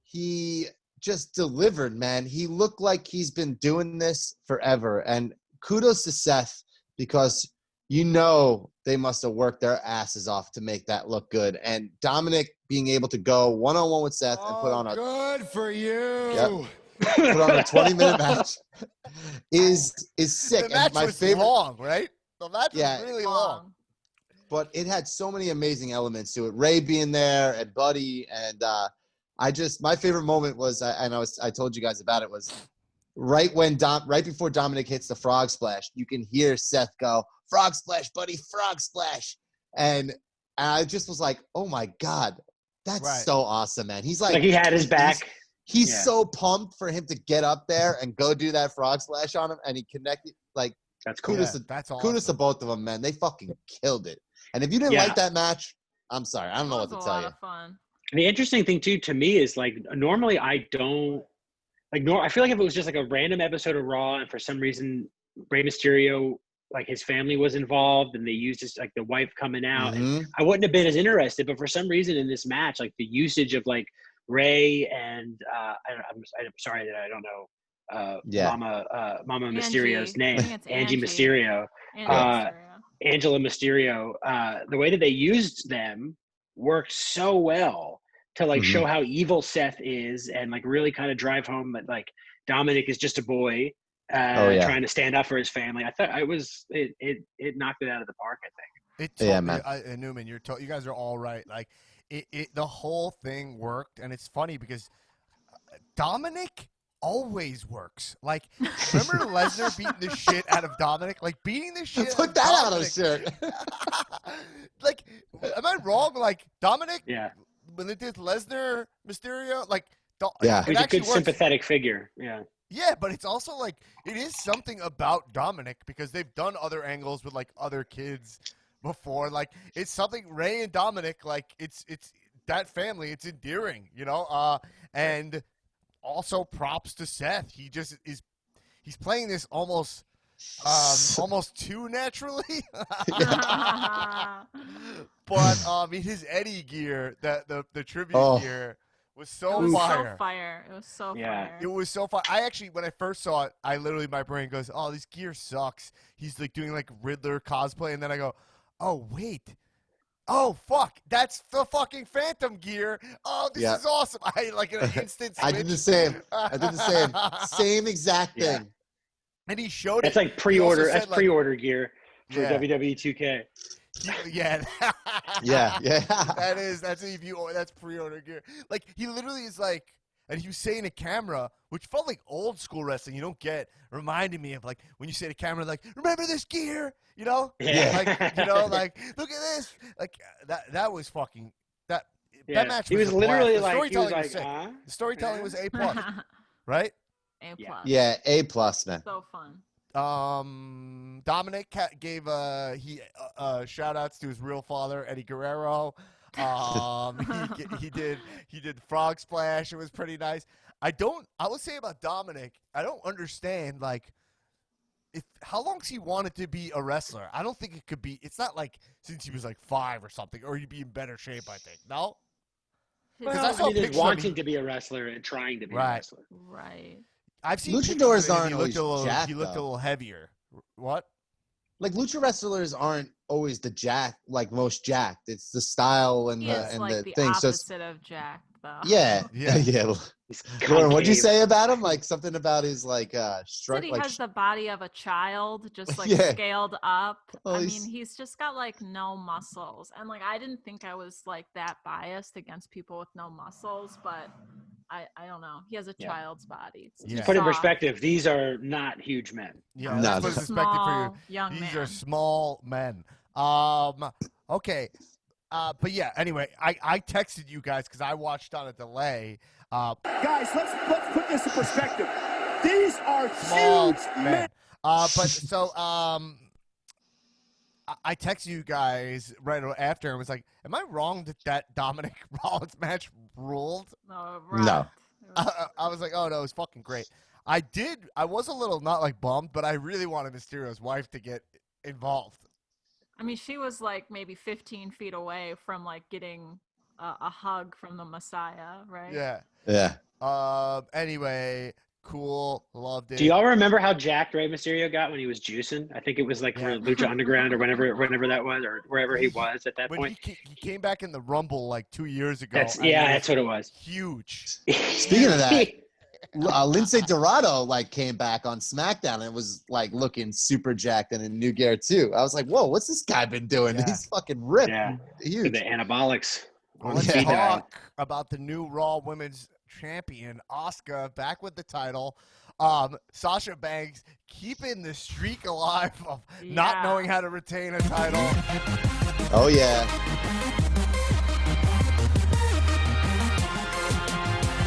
he just delivered, man. He looked like he's been doing this forever, and kudos to Seth because you know they must have worked their asses off to make that look good. And Dominic being able to go one-on-one with Seth and put on a good for you. Yep. Put on a 20-minute match is sick. The match and my was favorite, long, right? The match was really long. But it had so many amazing elements to it. Ray being there and Buddy, and my favorite moment was, I told you guys about it, was right before Dominic hits the frog splash, you can hear Seth go, "Frog splash, Buddy, frog splash," and I just was like, "Oh my god, that's so awesome, man!" He's like he had his back. He's so pumped for him to get up there and go do that frog splash on him, and he connected. Like, that's cool. That's awesome. Kudos to both of them, man. They fucking killed it. And if you didn't like that match, I'm sorry. I don't know what to tell you. It was a lot of fun. The interesting thing too to me is like normally I don't like. I feel like if it was just like a random episode of Raw and for some reason Rey Mysterio, like his family was involved and they used this, like the wife coming out, I wouldn't have been as interested. But for some reason in this match, like the usage of like Ray and I'm sorry that I don't know Mama Mysterio's name, Angie Mysterio, Angela Mysterio. The way that they used them worked so well to like show how evil Seth is and like really kind of drive home that like Dominic is just a boy trying to stand up for his family. I thought it knocked it out of the park. I think. Man. Newman, you guys are all right. Like the whole thing worked, and it's funny because Dominic always works. Like, remember Lesnar beating the shit out of Dominic? Like, beating the shit Put that out of the shirt. Like, am I wrong? Like, Dominic, when they did Lesnar, Mysterio, like, he's a good sympathetic figure. Yeah, but it's also like, it is something about Dominic because they've done other angles with, like, other kids before. Like, it's something, Ray and Dominic, like, it's that family, it's endearing, you know? And also props to Seth. He just he's playing this almost too naturally. But his Eddie gear, the tribute gear was so fire. It was so fire. It was so fire. I actually, when I first saw it, my brain goes, "Oh, this gear sucks." He's like doing like Riddler cosplay, and then I go, "Oh wait. Oh, fuck. That's the fucking Phantom gear. Oh, this is awesome." I like an instant switch. I did the same. Same exact thing. And he showed it. It's like pre-order. That's like, pre-order gear for WWE 2K. Yeah. That's pre-order gear. Like, he literally is like, and he was saying to camera, which felt like old school wrestling. You don't get, reminded me of like when you say to camera, like, "Remember this gear?" You know? Yeah. Like, you know, like, "Look at this." Like, that was fucking, that match he was literally like, he was like, The storytelling was A+, right? A+. Yeah, A+, man. So fun. Dominic gave shout outs to his real father, Eddie Guerrero. He did frog splash. It was pretty nice. I would say about Dominic, I don't understand like how long's he wanted to be a wrestler. I don't think it could be. It's not like since he was like 5 or something, or he'd be in better shape. I think no. Well, he's wanting to be a wrestler and trying to be a wrestler. Right. I've seen luchadors aren't always jacked. He looked a little heavier. What? Like lucha wrestlers aren't always the jack, like most jacked. It's the style and the thing. Opposite of jack, though. Yeah. Lauren, what'd you say about him? Like something about his like he has the body of a child, just like scaled up. I mean, he's just got like no muscles, and like I didn't think I was like that biased against people with no muscles, but I don't know. He has a child's body. To put in perspective, these are not huge men. Yeah, that's what small, young These man. are small men. Okay. But yeah, anyway, I texted you guys because I watched on a delay. Guys, let's put this in perspective. These are small huge men. But so I texted you guys right after and was like, "Am I wrong that Dominic Rollins match ruled?" No. I was like, "Oh no, it was fucking great." I was a little not like bummed, but I really wanted Mysterio's wife to get involved. I mean, she was like maybe 15 feet away from like getting a hug from the Messiah, right? Yeah. Yeah. Anyway, Cool. Loved it. Do y'all remember how jacked Rey Mysterio got when he was juicing? I think it was like for Lucha Underground or whenever that was, or wherever he was at that when point. He came back in the Rumble like 2 years ago. That's what it was. Huge. Speaking of that, Lindsay Dorado came back on SmackDown and was looking super jacked and in new gear too. I was like, whoa, what's this guy been doing? Yeah. He's fucking ripped. Yeah, huge. The anabolics. Well, let's talk about the new Raw Women's Champion, Asuka, back with the title. Sasha Banks keeping the streak alive of not knowing how to retain a title. Oh yeah.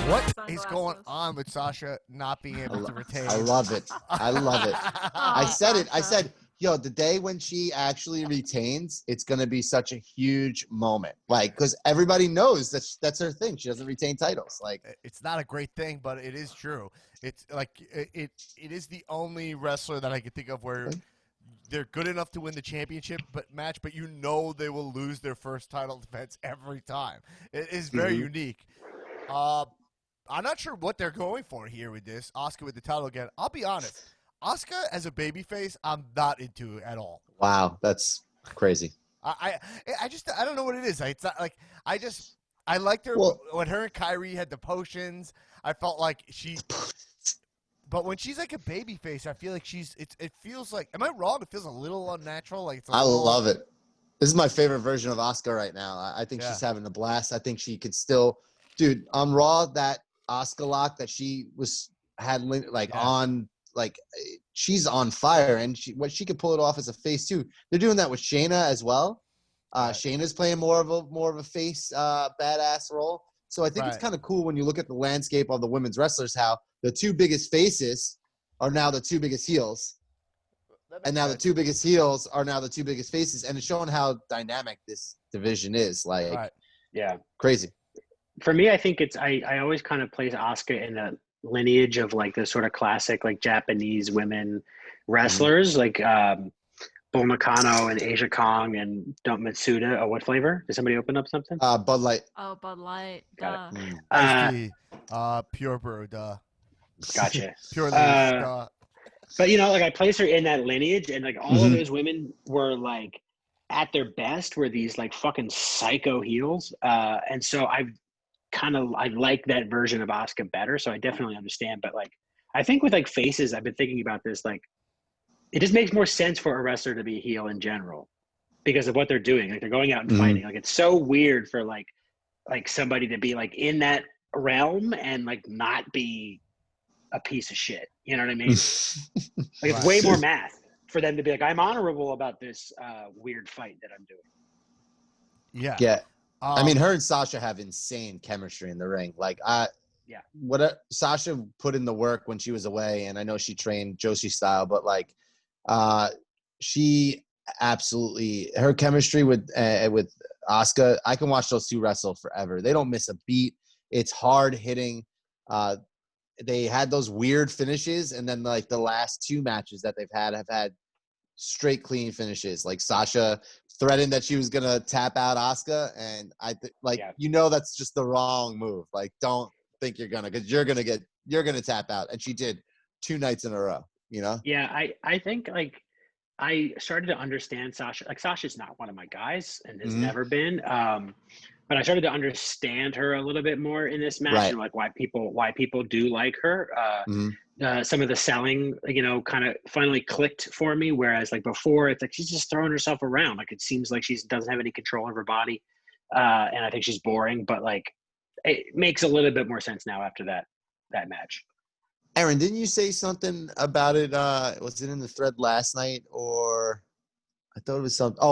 What is going on with Sasha not being able to retain? I love it. I said it. I said, yo, the day when she actually retains, it's going to be such a huge moment. Because everybody knows that's her thing. She doesn't retain titles. It's not a great thing, but it is true. It's it is the only wrestler that I can think of where they're good enough to win the championship match, but they will lose their first title defense every time. It is very unique. I'm not sure what they're going for here with this. Asuka with the title again. I'll be honest. Asuka as a babyface, I'm not into at all. Wow, that's crazy. I don't know what it is. It's not I liked her when her and Kyrie had the potions. I felt like but when she's like a babyface, I feel like it feels like, am I wrong? It feels a little unnatural. I love it. This is my favorite version of Asuka right now. I think she's having a blast. I think she could still, dude, on Raw, that Asuka lock that she she's on fire, and she could pull it off as a face too. They're doing that with Shayna as well. Shayna's playing more of a face badass role. So I think it's kind of cool when you look at the landscape of the women's wrestlers, how the two biggest faces are now the two biggest heels. And now the two biggest heels are now the two biggest faces. And it's showing how dynamic this division is. Crazy. For me, I think I always kind of place Asuka in the lineage of the sort of classic Japanese women wrestlers, Bull Nakano and Asia Kong and Don't Mitsuda. Oh, what flavor? Did somebody open up something? Bud Light. Oh, Bud Light. Got Duh. it. Pure brew, duh. Gotcha. Pure duh. But I place her in that lineage, and all of those women were at their best were these fucking psycho heels. And so I like that version of Asuka better. So I definitely understand. But I think with faces, I've been thinking about this. It just makes more sense for a wrestler to be a heel in general because of what they're doing. They're going out and fighting. It's so weird for somebody to be in that realm and not be a piece of shit. You know what I mean? It's way more math for them to be I'm honorable about this weird fight that I'm doing. Yeah. Yeah. I mean, her and Sasha have insane chemistry in the ring. What Sasha put in the work when she was away, and I know she trained Joshi style, but she absolutely, her chemistry with Asuka, I can watch those two wrestle forever. They don't miss a beat. It's hard hitting. They had those weird finishes, and then the last two matches that they've had have had straight clean finishes. Sasha threatened that she was gonna tap out Asuka, and that's just the wrong move. Don't think you're gonna, because you're gonna tap out, and she did 2 nights in a row. Yeah, I think I started to understand Sasha. Sasha's not one of my guys and has never been. But I started to understand her a little bit more in this match, and why people do like her. Some of the selling, kind of finally clicked for me. Whereas before, it's she's just throwing herself around. It seems like she doesn't have any control of her body, and I think she's boring. But it makes a little bit more sense now after that match. Erin, didn't you say something about it? Was it in the thread last night, or I thought it was something?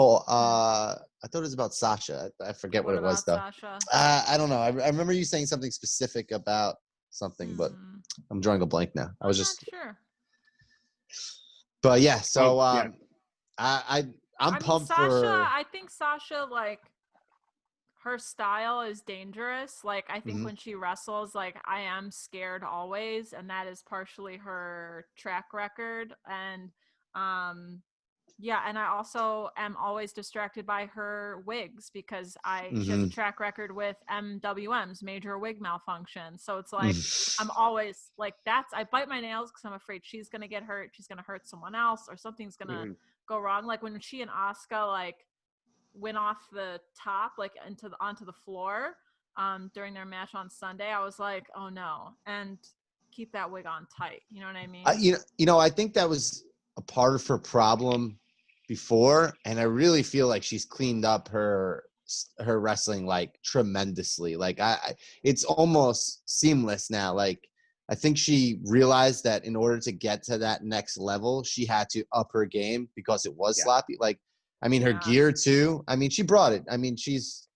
I thought it was about Sasha. I forget what it was though. Sasha? I don't know. I remember you saying something specific about something, but I'm drawing a blank now. I was just not sure. But yeah, so I'm pumped Sasha, for. I think Sasha her style is dangerous. I think when she wrestles, I am scared always, and that is partially her track record. And Yeah, and I also am always distracted by her wigs because she has a track record with MWMs, major wig malfunction. So it's like I'm always like I bite my nails because I'm afraid she's gonna get hurt, she's gonna hurt someone else, or something's gonna go wrong. Like when she and Asuka like went off the top like onto the floor during their match on Sunday, I was like, oh no, and keep that wig on tight. You know what I mean? I think that was a part of her problem before, and I really feel like she's cleaned up her wrestling like tremendously. Like it's almost seamless now. Like I think she realized that in order to get to that next level, she had to up her game because it was sloppy. Like, I mean, her gear too. I mean, she brought it. I mean, she's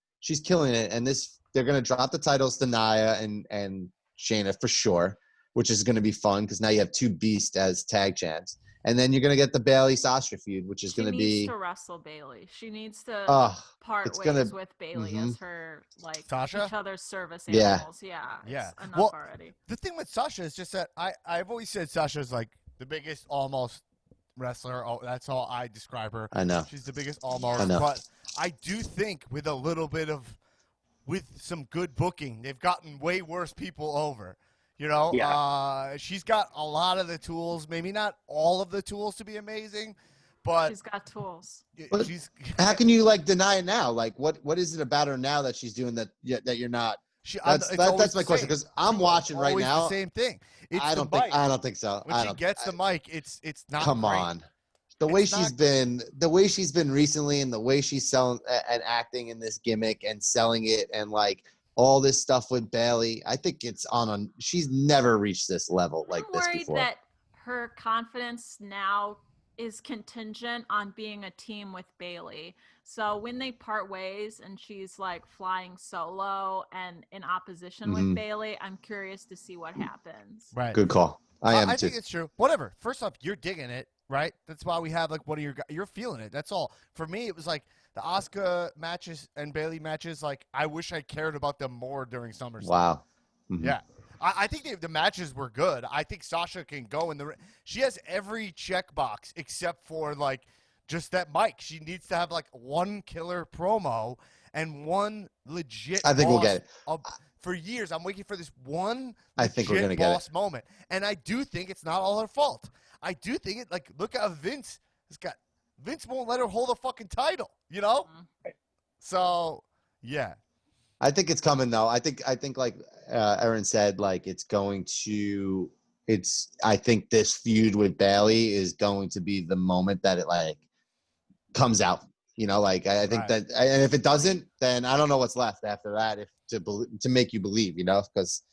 killing it. And they're gonna drop the titles to Nia and Shayna for sure, which is gonna be fun because now you have two beasts as tag champs. And then you're going to get the Bayley-Sasha feud, which is going to be... She needs to wrestle Bayley. She needs to part ways with Bayley as her, like, Sasha? each other's service animals. Yeah. Enough already. The thing with Sasha is just that I've always said Sasha is, like, the biggest almost wrestler. Oh, that's how I describe her. I know. She's the biggest almost. I know. But I do think with a little bit of... with some good booking, they've gotten way worse people over. You know, she's got a lot of the tools, maybe not all of the tools to be amazing, but she's got tools. How can you like deny it now? Like, what is it about her now that she's doing that you're not? That's my question because I'm watching right now. The same thing. I don't think so. When she gets the mic, it's not. Come on. The way she's been recently, and the way she's selling and acting in this gimmick and selling it, and like all this stuff with Bayley, I think it's she's never reached this level like this before. I'm worried that her confidence now is contingent on being a team with Bayley. So when they part ways and she's like flying solo and in opposition with Bayley, I'm curious to see what happens. Right. Good call. I am too. I think it's true. Whatever. First off, you're digging it, right? That's why we have like you're feeling it. That's all. For me, it was like the Asuka matches and Bayley matches, like, I wish I cared about them more during SummerSlam. Wow. Yeah. I think the matches were good. I think Sasha can go in the – she has every checkbox except for, like, just that mic. She needs to have, like, one killer promo and one legit – I think we'll get it. For years, I'm waiting for this one I think we're gonna get it. moment. And I do think it's not all her fault. I do think it – like, look how Vince has got – Vince won't let her hold a fucking title, you know? So, yeah. I think it's coming though. I think like Erin said, like it's going to. I think this feud with Bayley is going to be the moment that it like comes out. You know, like I think that, and if it doesn't, then I don't know what's left after that. If to make you believe, you know, because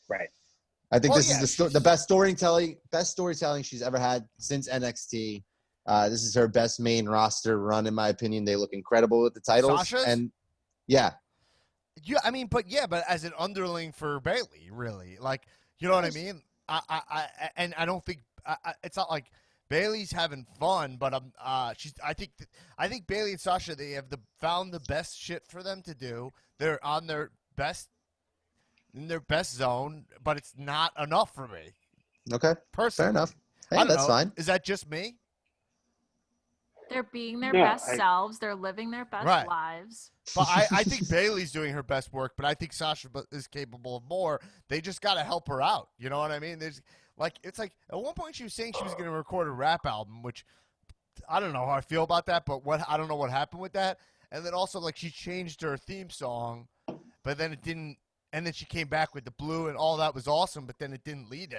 I think this is the best storytelling she's ever had since NXT. This is her best main roster run, in my opinion. They look incredible with the titles. Sasha's? And yeah, I mean, but as an underling for Bayley, really, like, you know what I mean? I don't think it's not like Bayley's having fun, but I think Bayley and Sasha, they have found the best shit for them to do. They're on in their best zone, but it's not enough for me. Okay, personally. Fair enough. Hey, that's fine. Is that just me? They're being their best selves. They're living their best lives. But I think Bayley's doing her best work, but I think Sasha is capable of more. They just got to help her out. You know what I mean? It's like at one point she was saying she was going to record a rap album, which I don't know how I feel about that, but I don't know what happened with that. And then also like she changed her theme song, but then it didn't. And then she came back with the blue, and all that was awesome, but then it didn't lead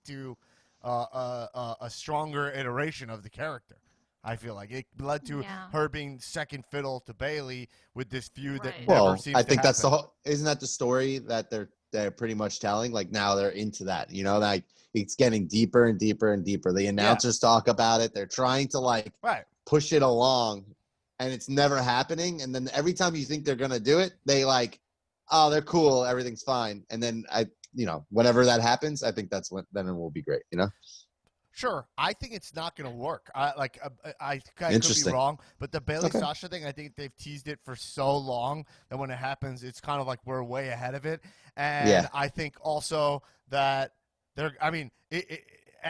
to a stronger iteration of the character. I feel like it led to her being second fiddle to Bayley with this feud that never seems to happen. I think that's isn't that the story that they're pretty much telling? Like now they're into that, you know, like it's getting deeper and deeper and deeper. The announcers talk about it. They're trying to like push it along, and it's never happening. And then every time you think they're gonna do it, they like, oh, they're cool, everything's fine. And then whenever that happens, I think that's then it will be great, you know. Sure, I think it's not going to work. I could be wrong, but the Bayley Sasha thing, I think they've teased it for so long that when it happens, it's kind of like we're way ahead of it. And I think also that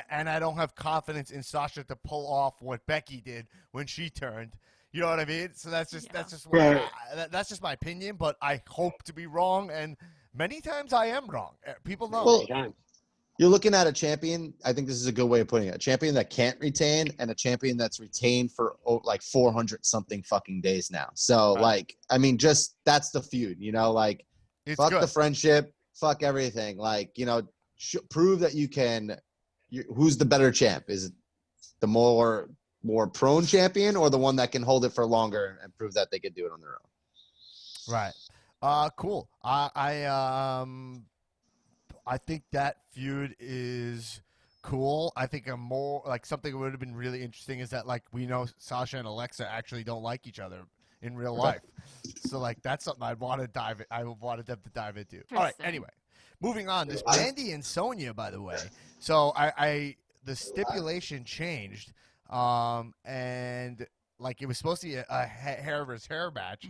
and I don't have confidence in Sasha to pull off what Becky did when she turned. You know what I mean? So that's just that's just my opinion. But I hope to be wrong, and many times I am wrong. People know. Well, you're looking at a champion. I think this is a good way of putting it. A champion that can't retain, and a champion that's retained for like 400 something fucking days now. So like, I mean, just that's the feud. You know, like fuck the friendship, fuck everything. Like, you know, prove that you can. Who's the better champ? Is it the more prone champion, or the one that can hold it for longer and prove that they could do it on their own? Right. Cool. I think that feud is cool. I think a more like something that would have been really interesting is that like we know Sasha and Alexa actually don't like each other in real life. So like that's something I wanted them to dive into. All right. Anyway, moving on. This Mandy and Sonya, by the way. So the stipulation changed, and like it was supposed to be a hair versus hair match.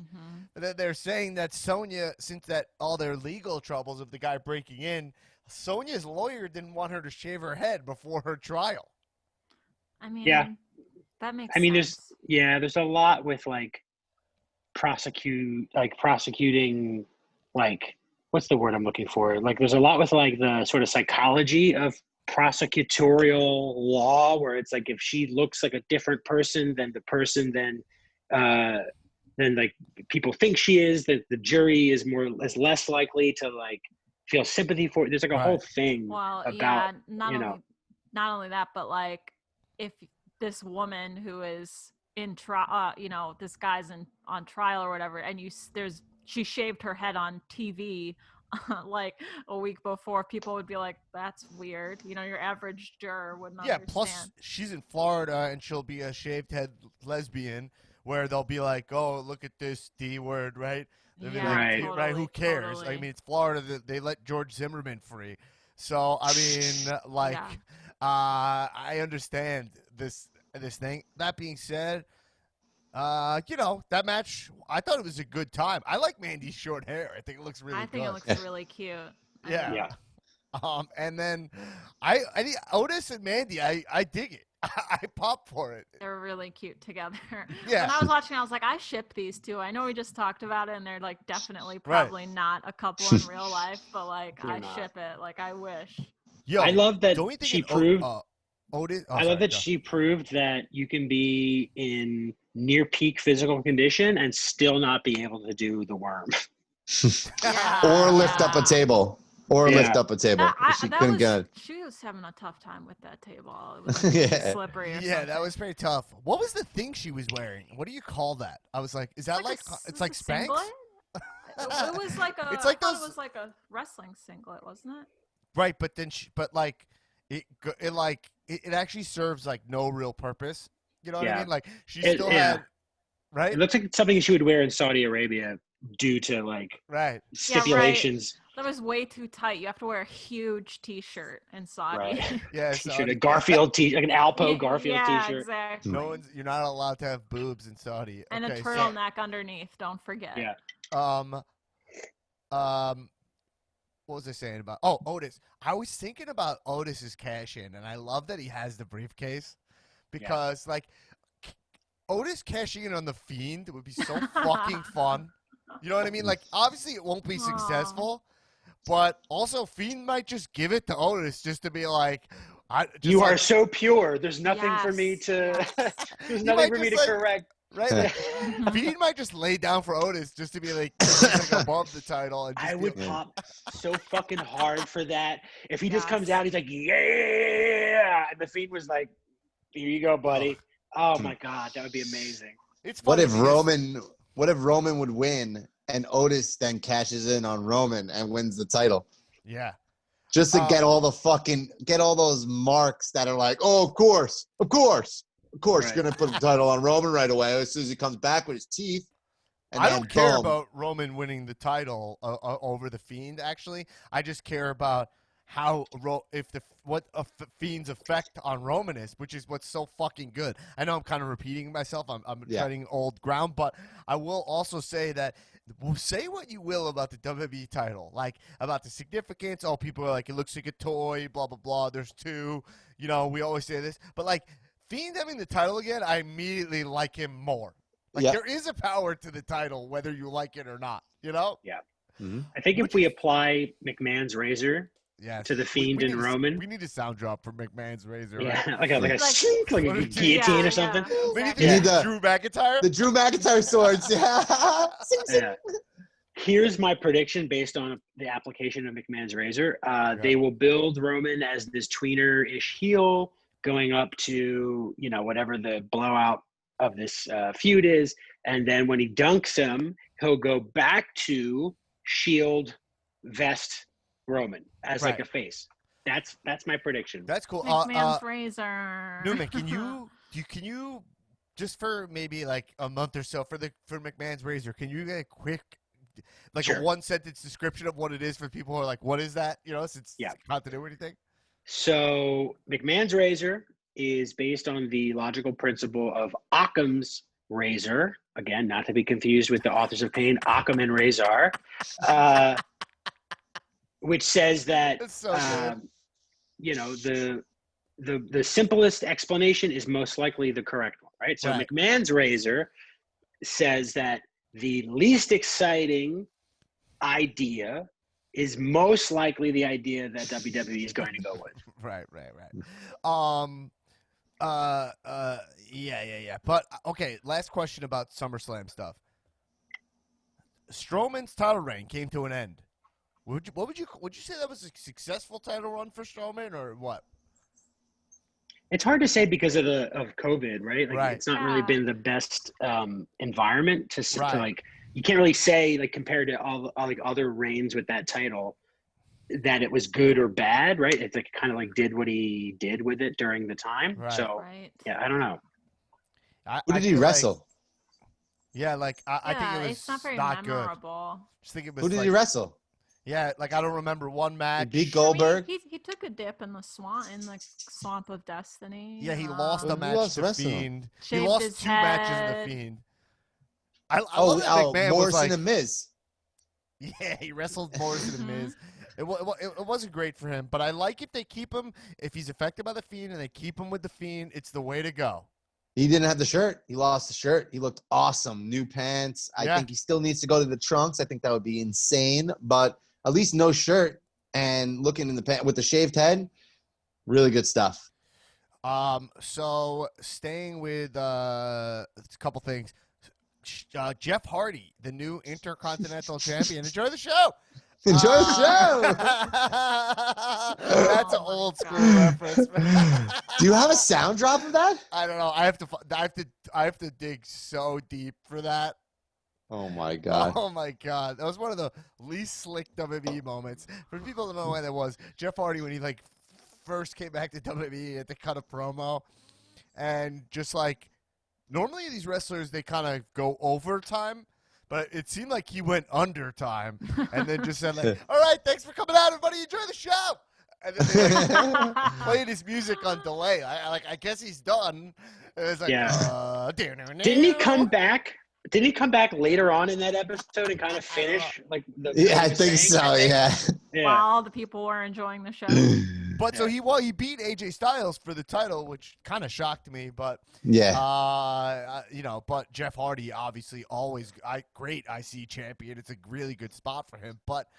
But they're saying that Sonya, since that all their legal troubles of the guy breaking in, Sonya's lawyer didn't want her to shave her head before her trial. I mean, that makes sense. there's a lot with like prosecuting, like what's the word I'm looking for? Like there's a lot with like the sort of psychology of prosecutorial law, where it's like if she looks like a different person than the person then like people think she is, that the jury is less likely to like feel sympathy for. There's like a whole thing about not only that, but like if this woman who is in trial, this guy's on trial or whatever, and she shaved her head on TV like a week before, people would be like, that's weird. Your average juror wouldn't understand. Plus she's in Florida and she'll be a shaved head lesbian where they'll be like, oh, look at this D word, right? Totally, Who cares? Totally. I mean, it's Florida. They let George Zimmerman free. So, I mean, like, I understand this thing. That being said, that match, I thought it was a good time. I like Mandy's short hair. I think it looks really good. I think it looks really cute. Yeah. And then I Otis and Mandy, I dig it. I pop for it. They're really cute together. Yeah. When I was watching, I was like, I ship these two. I know we just talked about it, and they're like definitely probably not a couple in real life, but like I ship it. Like I wish. Yo, I love that she proved. Otis. I love that she proved that you can be in near peak physical condition and still not be able to do the worm. Or lift up a table. Lift up a table. She was having a tough time with that table. It was slippery. That was pretty tough. What was the thing she was wearing? What do you call that? I was like, is that it's like Spanx? It was like a. It was like a wrestling singlet, wasn't it? Right, but then it actually serves like no real purpose. You know what I mean? Like she still had. Right. It looks like something she would wear in Saudi Arabia due to like stipulations. Yeah, right. That was way too tight. You have to wear a huge T-shirt in Saudi. Right. Yeah, T-shirt, a Garfield T-shirt, like an Alpo Garfield T-shirt. Yeah, exactly. You're not allowed to have boobs in Saudi. And a turtleneck underneath. Don't forget. Yeah. What was I saying about? Oh, Otis. I was thinking about Otis's cash in, and I love that he has the briefcase because like Otis cashing in on the Fiend would be so fucking fun. You know what I mean? Like obviously it won't be successful. But also, Fiend might just give it to Otis just to be like, "You are so pure. There's nothing for me to. There's nothing for me to correct." Right? Like, Fiend might just lay down for Otis just to be like above the title. And just I would pop so fucking hard for that. If he just comes out, he's like, "Yeah," and the Fiend was like, "Here you go, buddy." Oh my God, that would be amazing. What if Roman would win? And Otis then cashes in on Roman and wins the title. Yeah. Just to get all those marks that are like, oh, of course, right. You're going to put the title on Roman right away as soon as he comes back with his teeth. And I don't care about Roman winning the title over the Fiend, actually. I just care about what a Fiend's effect on Roman is, which is what's so fucking good. I know I'm kind of repeating myself. I'm treading old ground, but I will also say that say what you will about the WWE title, like about the significance. Oh, people are like, it looks like a toy, blah blah blah. There's two, we always say this, but like Fiend having the title again, I immediately like him more. Like there is a power to the title, whether you like it or not. Yeah. Mm-hmm. I think if we apply McMahon's razor to the Fiend and Roman. We need a sound drop for McMahon's razor. Yeah, right? like a guillotine or something. We need the Drew McIntyre. The Drew McIntyre swords. Yeah. Here's my prediction based on the application of McMahon's razor. They will build Roman as this tweener-ish heel going up to, whatever the blowout of this feud is. And then when he dunks him, he'll go back to Shield vest Roman as like a face. That's my prediction. That's cool. McMahon's razor. Newman, can you just for maybe like a month or so for McMahon's razor, can you get a quick a 1-sentence description of what it is for people who are like, what is that? Since it's a continuity thing. So McMahon's razor is based on the logical principle of Occam's razor. Again, not to be confused with the authors of Pain, Occam and Razor, which says that the simplest explanation is most likely the correct one, right? So McMahon's razor says that the least exciting idea is most likely the idea that WWE is going to go with. Right. Yeah. But okay, last question about SummerSlam stuff. Strowman's title reign came to an end. Would you say that was a successful title run for Strowman or what? It's hard to say because of COVID, right? It's not really been the best environment to like. You can't really say like compared to all like other reigns with that title that it was good or bad, right? It's like kind of like did what he did with it during the time. Right. So yeah, I don't know. Who did he wrestle? I think it was it's not very good. memorable. Just think it was. Who did he wrestle? Yeah, I don't remember one match. He beat Goldberg. He took a dip in the swamp of destiny. Yeah, he lost a match to Fiend. He Shaved lost his 2 matches to the Fiend. I love that McMahon Morrison and Miz. Yeah, he wrestled Morrison and Miz. It wasn't great for him, but I like if they keep him, if he's affected by the Fiend and they keep him with the Fiend, it's the way to go. He didn't have the shirt. He lost the shirt. He looked awesome. New pants. I think he still needs to go to the trunks. I think that would be insane, but at least no shirt and looking in the pants with the shaved head, really good stuff. So staying with a couple things. Jeff Hardy, the new Intercontinental Champion. Enjoy the show. Enjoy the show. That's an old school reference. Do you have a sound drop of that? I don't know. I have to dig so deep for that. Oh my god. Oh my god. That was one of the least slick WWE moments. For people that don't know when that was, Jeff Hardy when he first came back to WWE had to cut a promo and just normally these wrestlers they kind of go overtime. But it seemed like he went under time and then just said, all right, thanks for coming out, everybody. Enjoy the show. And then they played his music on delay. I guess he's done. It was Didn't he come back? Didn't he come back later on in that episode and kind of finish I think so. Yeah. While the people were enjoying the show. But so he beat AJ Styles for the title, which kind of shocked me. But but Jeff Hardy obviously always great IC champion. It's a really good spot for him. But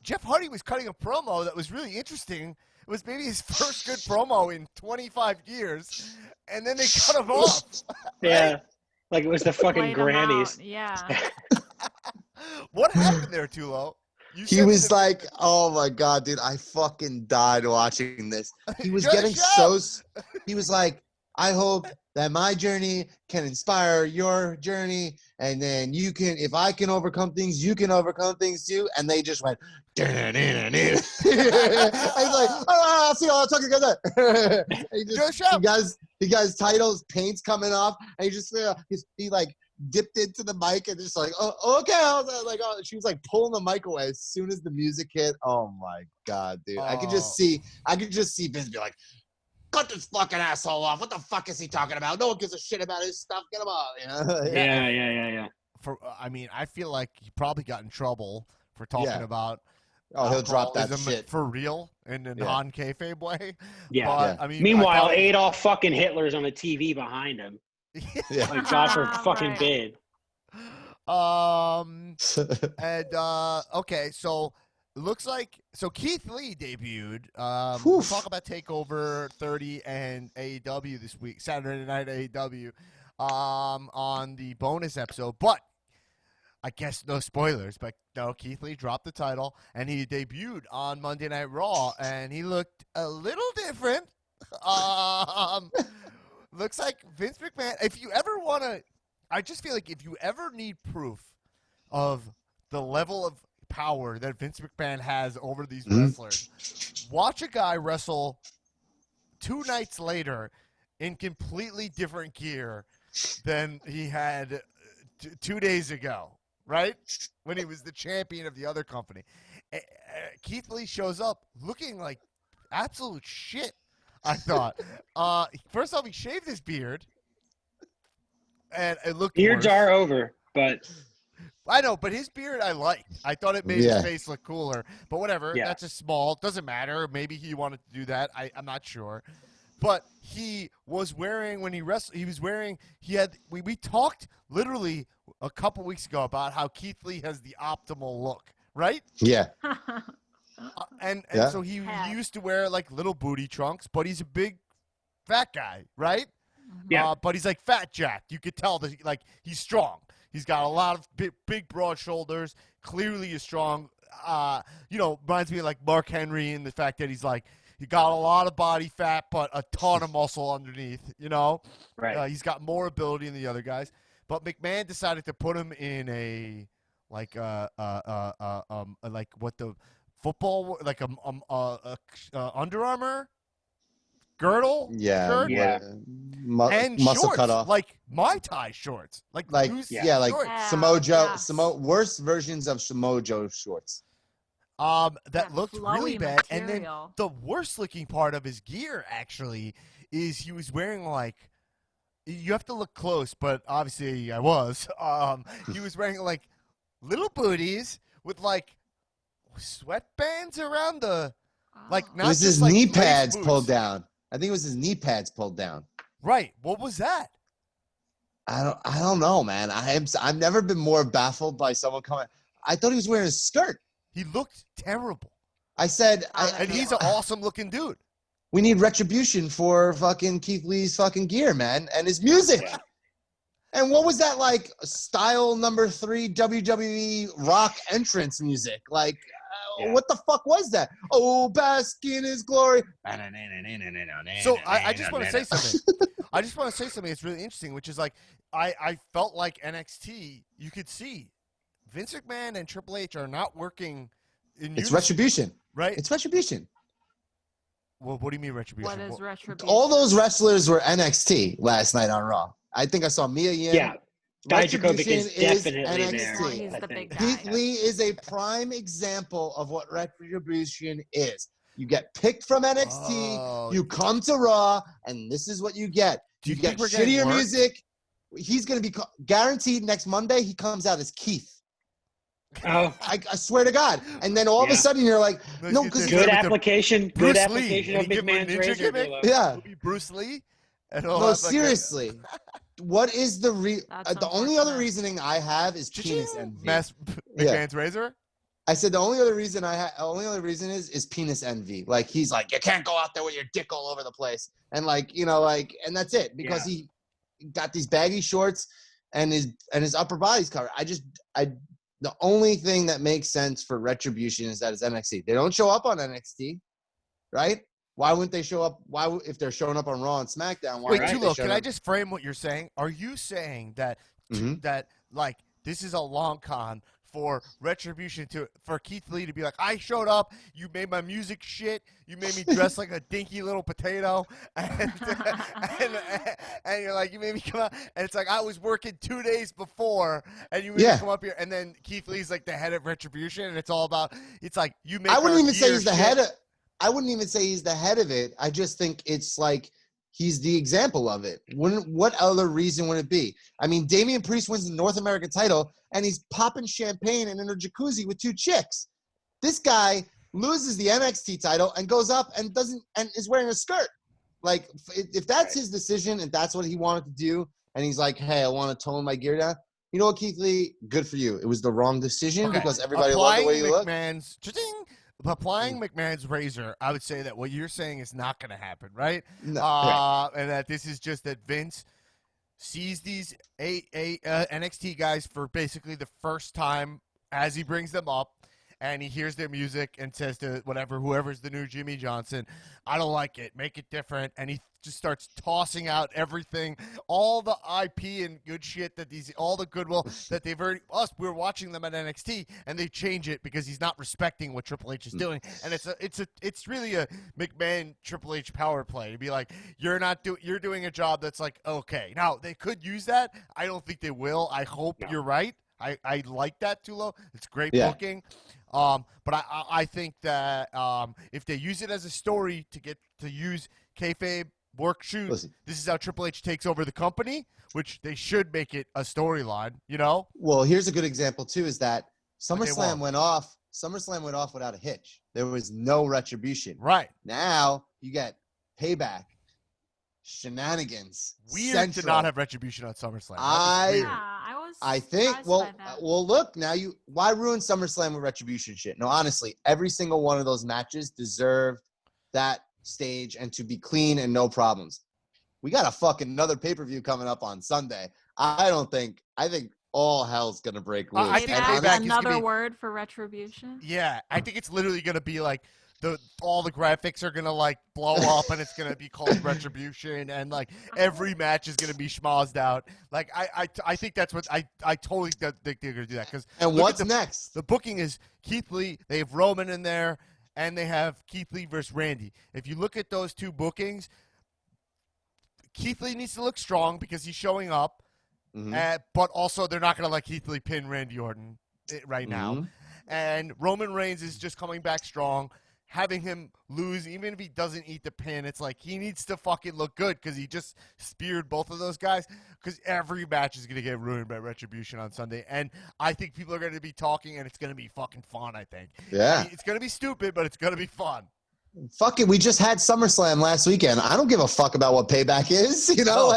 Jeff Hardy was cutting a promo that was really interesting. It was maybe his first good promo in 25 years, and then they cut him off. Yeah, like it was the fucking Grammys. Yeah. What happened there, Tullo? He was like, oh my god, dude, I fucking died watching this. He was getting he was like, I hope that my journey can inspire your journey. And then if I can overcome things, you can overcome things too. And they just went, I was like, I'll see you all. I'll talk to you guys. He guys titles, paint's coming off. And he dipped into the mic and just like, oh, okay. I was like, oh, she was like pulling the mic away as soon as the music hit. Oh my God, dude. I could just see Vince be like, cut this fucking asshole off. What the fuck is he talking about? No one gives a shit about his stuff. Get him off. You know? Yeah. I mean, I feel like he probably got in trouble for talking about. Oh, he'll drop that shit for real in a non-kayfabe way. Yeah. But, I mean, meanwhile, Adolf fucking Hitler's on the TV behind him. Yeah. Like, God for fucking bid. Okay, so it looks like Keith Lee debuted. We'll talk about TakeOver 30 and AEW this week, Saturday Night AEW, on the bonus episode. But I guess no spoilers, but no, Keith Lee dropped the title, and he debuted on Monday Night Raw, and he looked a little different. Looks like Vince McMahon, if you ever want to, I just feel like if you ever need proof of the level of power that Vince McMahon has over these wrestlers, watch a guy wrestle 2 nights later in completely different gear than he had 2 days ago. Right? When he was the champion of the other company. Keith Lee shows up looking like absolute shit, I thought. First off, he shaved his beard. And it looked Beards worse. are over, but... I know, but his beard I liked. I thought it made his face look cooler. But whatever. Yeah. That's a small. Doesn't matter. Maybe he wanted to do that. I'm not sure. But he was wearing, when he wrestled, we talked literally a couple weeks ago about how Keith Lee has the optimal look, right? Yeah. And so he used to wear like little booty trunks, but he's a big fat guy, right? Yeah. But he's like Fat Jack. You could tell that like he's strong. He's got a lot of big broad shoulders. Clearly is strong. Reminds me of like Mark Henry in the fact that he's like, he got a lot of body fat, but a ton of muscle underneath, Right. He's got more ability than the other guys. But McMahon decided to put him in a like what the football like Under Armour girdle, shirt? And muscle shorts, cut off, like Muay Thai shorts, like loose shorts. Samoa Joe, worse versions of Samoa Joe shorts. That looked really bad. Material. And then the worst looking part of his gear actually is he was wearing like, you have to look close, but obviously I was. He was wearing like little booties with like sweatbands around the like. Not it was just his like knee lace pads boots. pulled down. I think it was his knee pads pulled down. Right. What was that? I don't know, man. I've never been more baffled by someone coming. I thought he was wearing a skirt. He looked terrible. I said, and he's an awesome looking dude. We need retribution for fucking Keith Lee's fucking gear, man, and his music. Yeah. And what was that like? Style number 3 WWE Rock entrance music? Like, what the fuck was that? Oh, bask in his glory. So I just want to say something. I just want to say something that's really interesting, which is like I felt like NXT. You could see Vince McMahon and Triple H are not working in unison. It's retribution. Right? It's retribution. Well, what do you mean retribution? What is retribution? All those wrestlers were NXT last night on Raw. I think I saw Mia Yim. Yeah. Dijakovic is definitely NXT. there. Oh, he's the big guy. Keith Lee is a prime example of what retribution is. You get picked from NXT, you come to Raw, and this is what you get. You get shittier music. He's going to be guaranteed next Monday he comes out as Keith. Oh, I swear to God. And then all of a sudden you're like, no, because good application. Good Bruce application Lee. of McMahon's razor. Yeah. Bruce Lee. No, seriously. What is the the only other reasoning I have is penis envy. McMahon's razor? I said the only other reason is penis envy. Like he's like, you can't go out there with your dick all over the place. And like, and that's it. Because he got these baggy shorts and his upper body's covered. The only thing that makes sense for retribution is that it's NXT. They don't show up on NXT, right? Why wouldn't they show up? If they're showing up on Raw and SmackDown? Wait, Tullo, can I just frame what you're saying? Are you saying that that like this is a long con for Retribution for Keith Lee to be like, I showed up, you made my music shit, you made me dress like a dinky little potato, and you're like, you made me come out, and it's like, I was working 2 days before, and you made me come up here, and then Keith Lee's like the head of Retribution, and it's all about, it's like, you make I wouldn't even say he's the shit. head of, I wouldn't even say he's the head of it. I just think it's like, he's the example of it. What other reason would it be? I mean, Damian Priest wins the North American title, and he's popping champagne and in a jacuzzi with 2 chicks. This guy loses the NXT title and goes up and is wearing a skirt. Like, if that's his decision and that's what he wanted to do, and he's like, hey, I want to tone my gear down. You know what, Keith Lee? Good for you. It was the wrong decision because everybody loved the way you look. Applying McMahon's razor, I would say that what you're saying is not going to happen, right? No, and that this is just that Vince sees these NXT guys for basically the first time as he brings them up, and he hears their music and says to whoever's the new Jimmy Johnson, I don't like it, make it different, and he just starts tossing out everything, all the IP and good shit all the goodwill that they've already, we're watching them at NXT, and they change it because he's not respecting what Triple H is doing, and it's really a McMahon Triple H power play to be like, you're doing a job that's like, okay. Now, they could use that. I don't think they will. I hope you're right. I like that, Tullo. It's great booking. But I think that if they use it as a story to use kayfabe, work, shoot, this is how Triple H takes over the company, which they should make it a storyline, you know? Well, here's a good example, too, is that SummerSlam went off without a hitch. There was no retribution. Right. Now you get Payback, shenanigans. Weird Central. to not have Retribution on SummerSlam. I think, look, now why ruin SummerSlam with Retribution shit? No, honestly, every single one of those matches deserved that stage and to be clean and no problems. We got a fucking another pay-per-view coming up on Sunday. I think all hell's going to break loose. I think Payback another word for Retribution. Yeah, I think it's literally going to be like, all the graphics are gonna like blow up and it's gonna be called Retribution and like every match is gonna be schmozzed out. Like I think that's what I totally think they're gonna do that. And what's next? The booking is Keith Lee. They have Roman in there and they have Keith Lee versus Randy. If you look at those 2 bookings, Keith Lee needs to look strong because he's showing up, but also they're not gonna let Keith Lee pin Randy Orton right now. And Roman Reigns is just coming back strong. Having him lose, even if he doesn't eat the pin, it's like he needs to fucking look good because he just speared both of those guys. Because every match is going to get ruined by Retribution on Sunday. And I think people are going to be talking, and it's going to be fucking fun, I think. Yeah. It's going to be stupid, but it's going to be fun. Fuck it. We just had SummerSlam last weekend. I don't give a fuck about what Payback is. You know,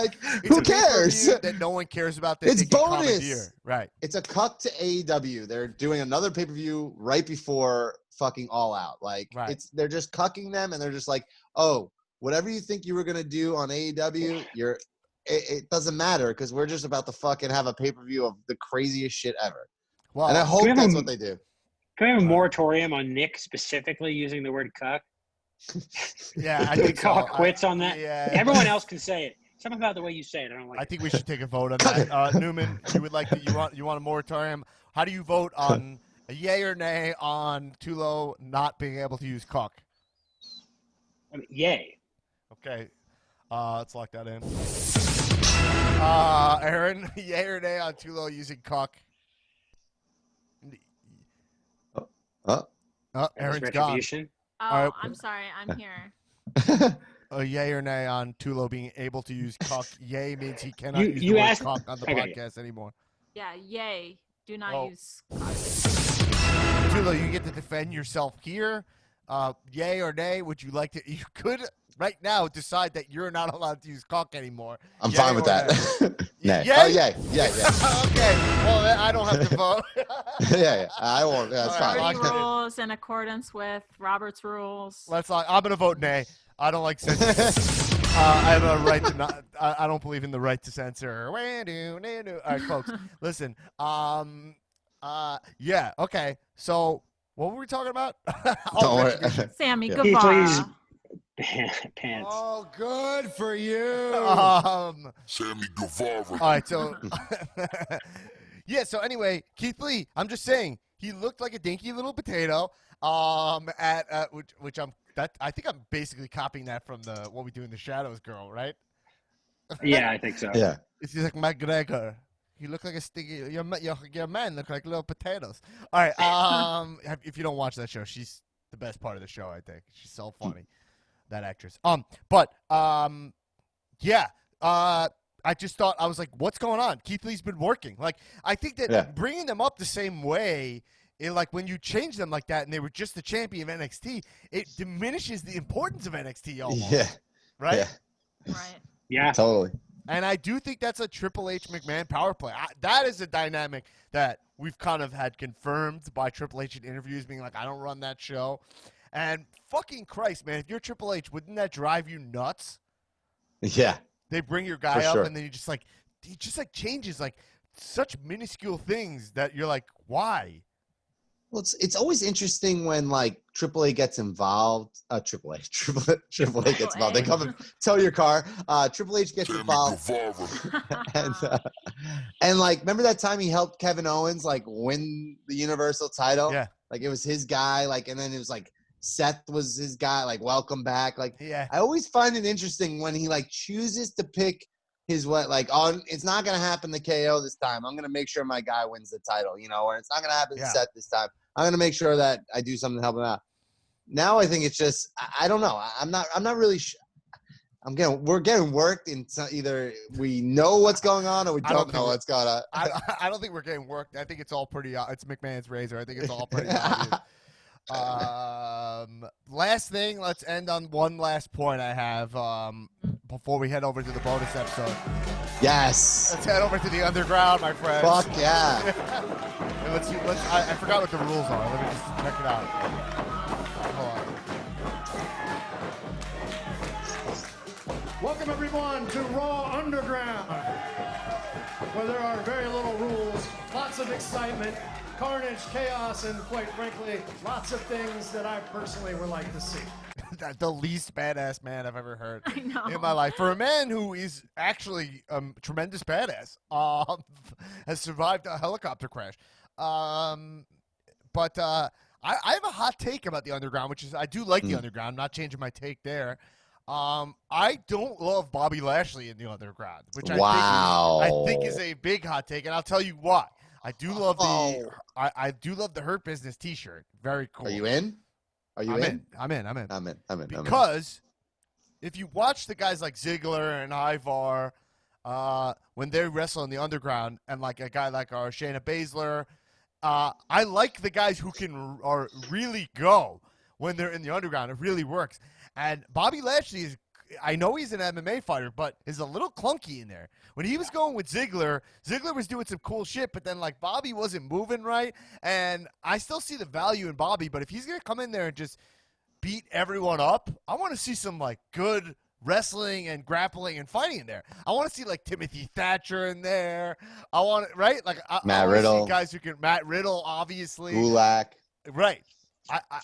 who cares? That no one cares about. It's bonus. Right. It's a cut to AEW. They're doing another pay-per-view right before fucking All Out. They're just cucking them, and they're just like, oh, whatever you think you were gonna do on AEW, it doesn't matter because we're just about to fucking have a pay-per-view of the craziest shit ever. Well, and I hope that's what they do. Can we have a moratorium on Nick specifically using the word cuck? Yeah, I think call quits on that. Yeah. Everyone else can say it. Something about the way you say it, I don't like. I think we should take a vote on that. Newman, you want a moratorium? How do you vote on a yay or nay on Tullo not being able to use cuck? Yay. Okay, let's lock that in. Erin, yay or nay on Tullo using cuck? Erin's gone. Oh, I'm sorry. I'm here. A yay or nay on Tullo being able to use cuck? Yay means he cannot use the word cuck on the podcast anymore. Yeah, yay. Do not use cuck. Tullo, you get to defend yourself here. Yay or nay? Would you like to? You could right now decide that you're not allowed to use cuck anymore. I'm fine with that. Nay. Yay? Oh, yay. Yeah. Okay. Well, then I don't have to vote. Yeah. I won't. That's fine. Rules in accordance with Robert's rules. I'm going to vote nay. I don't like censorship. I have a right to not. I don't believe in the right to censor. All right, folks. Listen. Yeah. Okay. So, what were we talking about? Don't worry. Sammy Guevara. Pants. Oh, good for you. Sammy Guevara. All right. So, Yeah. So anyway, Keith Lee. I'm just saying he looked like a dinky little potato. Which I think I'm basically copying that from the What We Do in the Shadows girl, right? Yeah, I think so. Yeah. It's like McGregor. You look like a sticky. Your men look like little potatoes. All right. If you don't watch that show, she's the best part of the show. I think she's so funny, that actress. Yeah. I just thought, I was like, what's going on? Keith Lee's been working. Like, I think that bringing them up the same way, like when you change them like that, and they were just the champion of NXT, it diminishes the importance of NXT almost. Yeah. Right. Yeah. Right. Yeah. Totally. And I do think that's a Triple H McMahon power play. That is a dynamic that we've kind of had confirmed by Triple H in interviews, being like, I don't run that show. And fucking Christ, man, if you're Triple H, wouldn't that drive you nuts? Yeah. They bring your guy up, sure. and then he just changes like such minuscule things that you're like, why? Well, it's always interesting when like AAA gets involved. Triple H gets involved. They come and tow your car. Triple H gets involved. and like, remember that time he helped Kevin Owens like win the Universal title? Yeah. Like it was his guy. Like, and then it was like Seth was his guy. Like, welcome back. Like, yeah. I always find it interesting when he like chooses to pick his it's not gonna happen to KO this time. I'm gonna make sure my guy wins the title, or it's not gonna happen to Seth this time. I'm gonna make sure that I do something to help him out. Now I think it's just I don't know. I'm not really. We're getting worked in either we know what's going on or we don't know what's going on. I don't think we're getting worked. I think it's all pretty. It's McMahon's razor. I think it's all pretty obvious. Last thing, let's end on one last point I have before we head over to the bonus episode. Yes. Let's head over to the underground, my friends. Fuck yeah. I forgot what the rules are. Let me just check it out. Hold on. Welcome everyone to Raw Underground, where there are very little rules, lots of excitement, carnage, chaos, and quite frankly, lots of things that I personally would like to see. The least badass man I've ever heard in my life. For a man who is actually a tremendous badass, has survived a helicopter crash. But I have a hot take about the underground, which is I do like the underground. I'm not changing my take there. I don't love Bobby Lashley in the underground, which I think is a big hot take, and I'll tell you why. I do love I do love the Hurt Business T-shirt. Very cool. Are you in? Are you in? I'm in. Because if you watch the guys like Ziggler and Ivar, when they wrestle in the underground, and like a guy like our Shayna Baszler, I like the guys who can really go when they're in the underground. It really works. And Bobby Lashley is, I know he's an MMA fighter, but is a little clunky in there. When he was going with Ziggler was doing some cool shit, but then like Bobby wasn't moving right. And I still see the value in Bobby, but if he's going to come in there and just beat everyone up, I want to see some like good wrestling and grappling and fighting in there. I want to see like Timothy Thatcher in there. I want right? Like Matt I Riddle. see guys who can, Matt Riddle, obviously. Gulak. Right.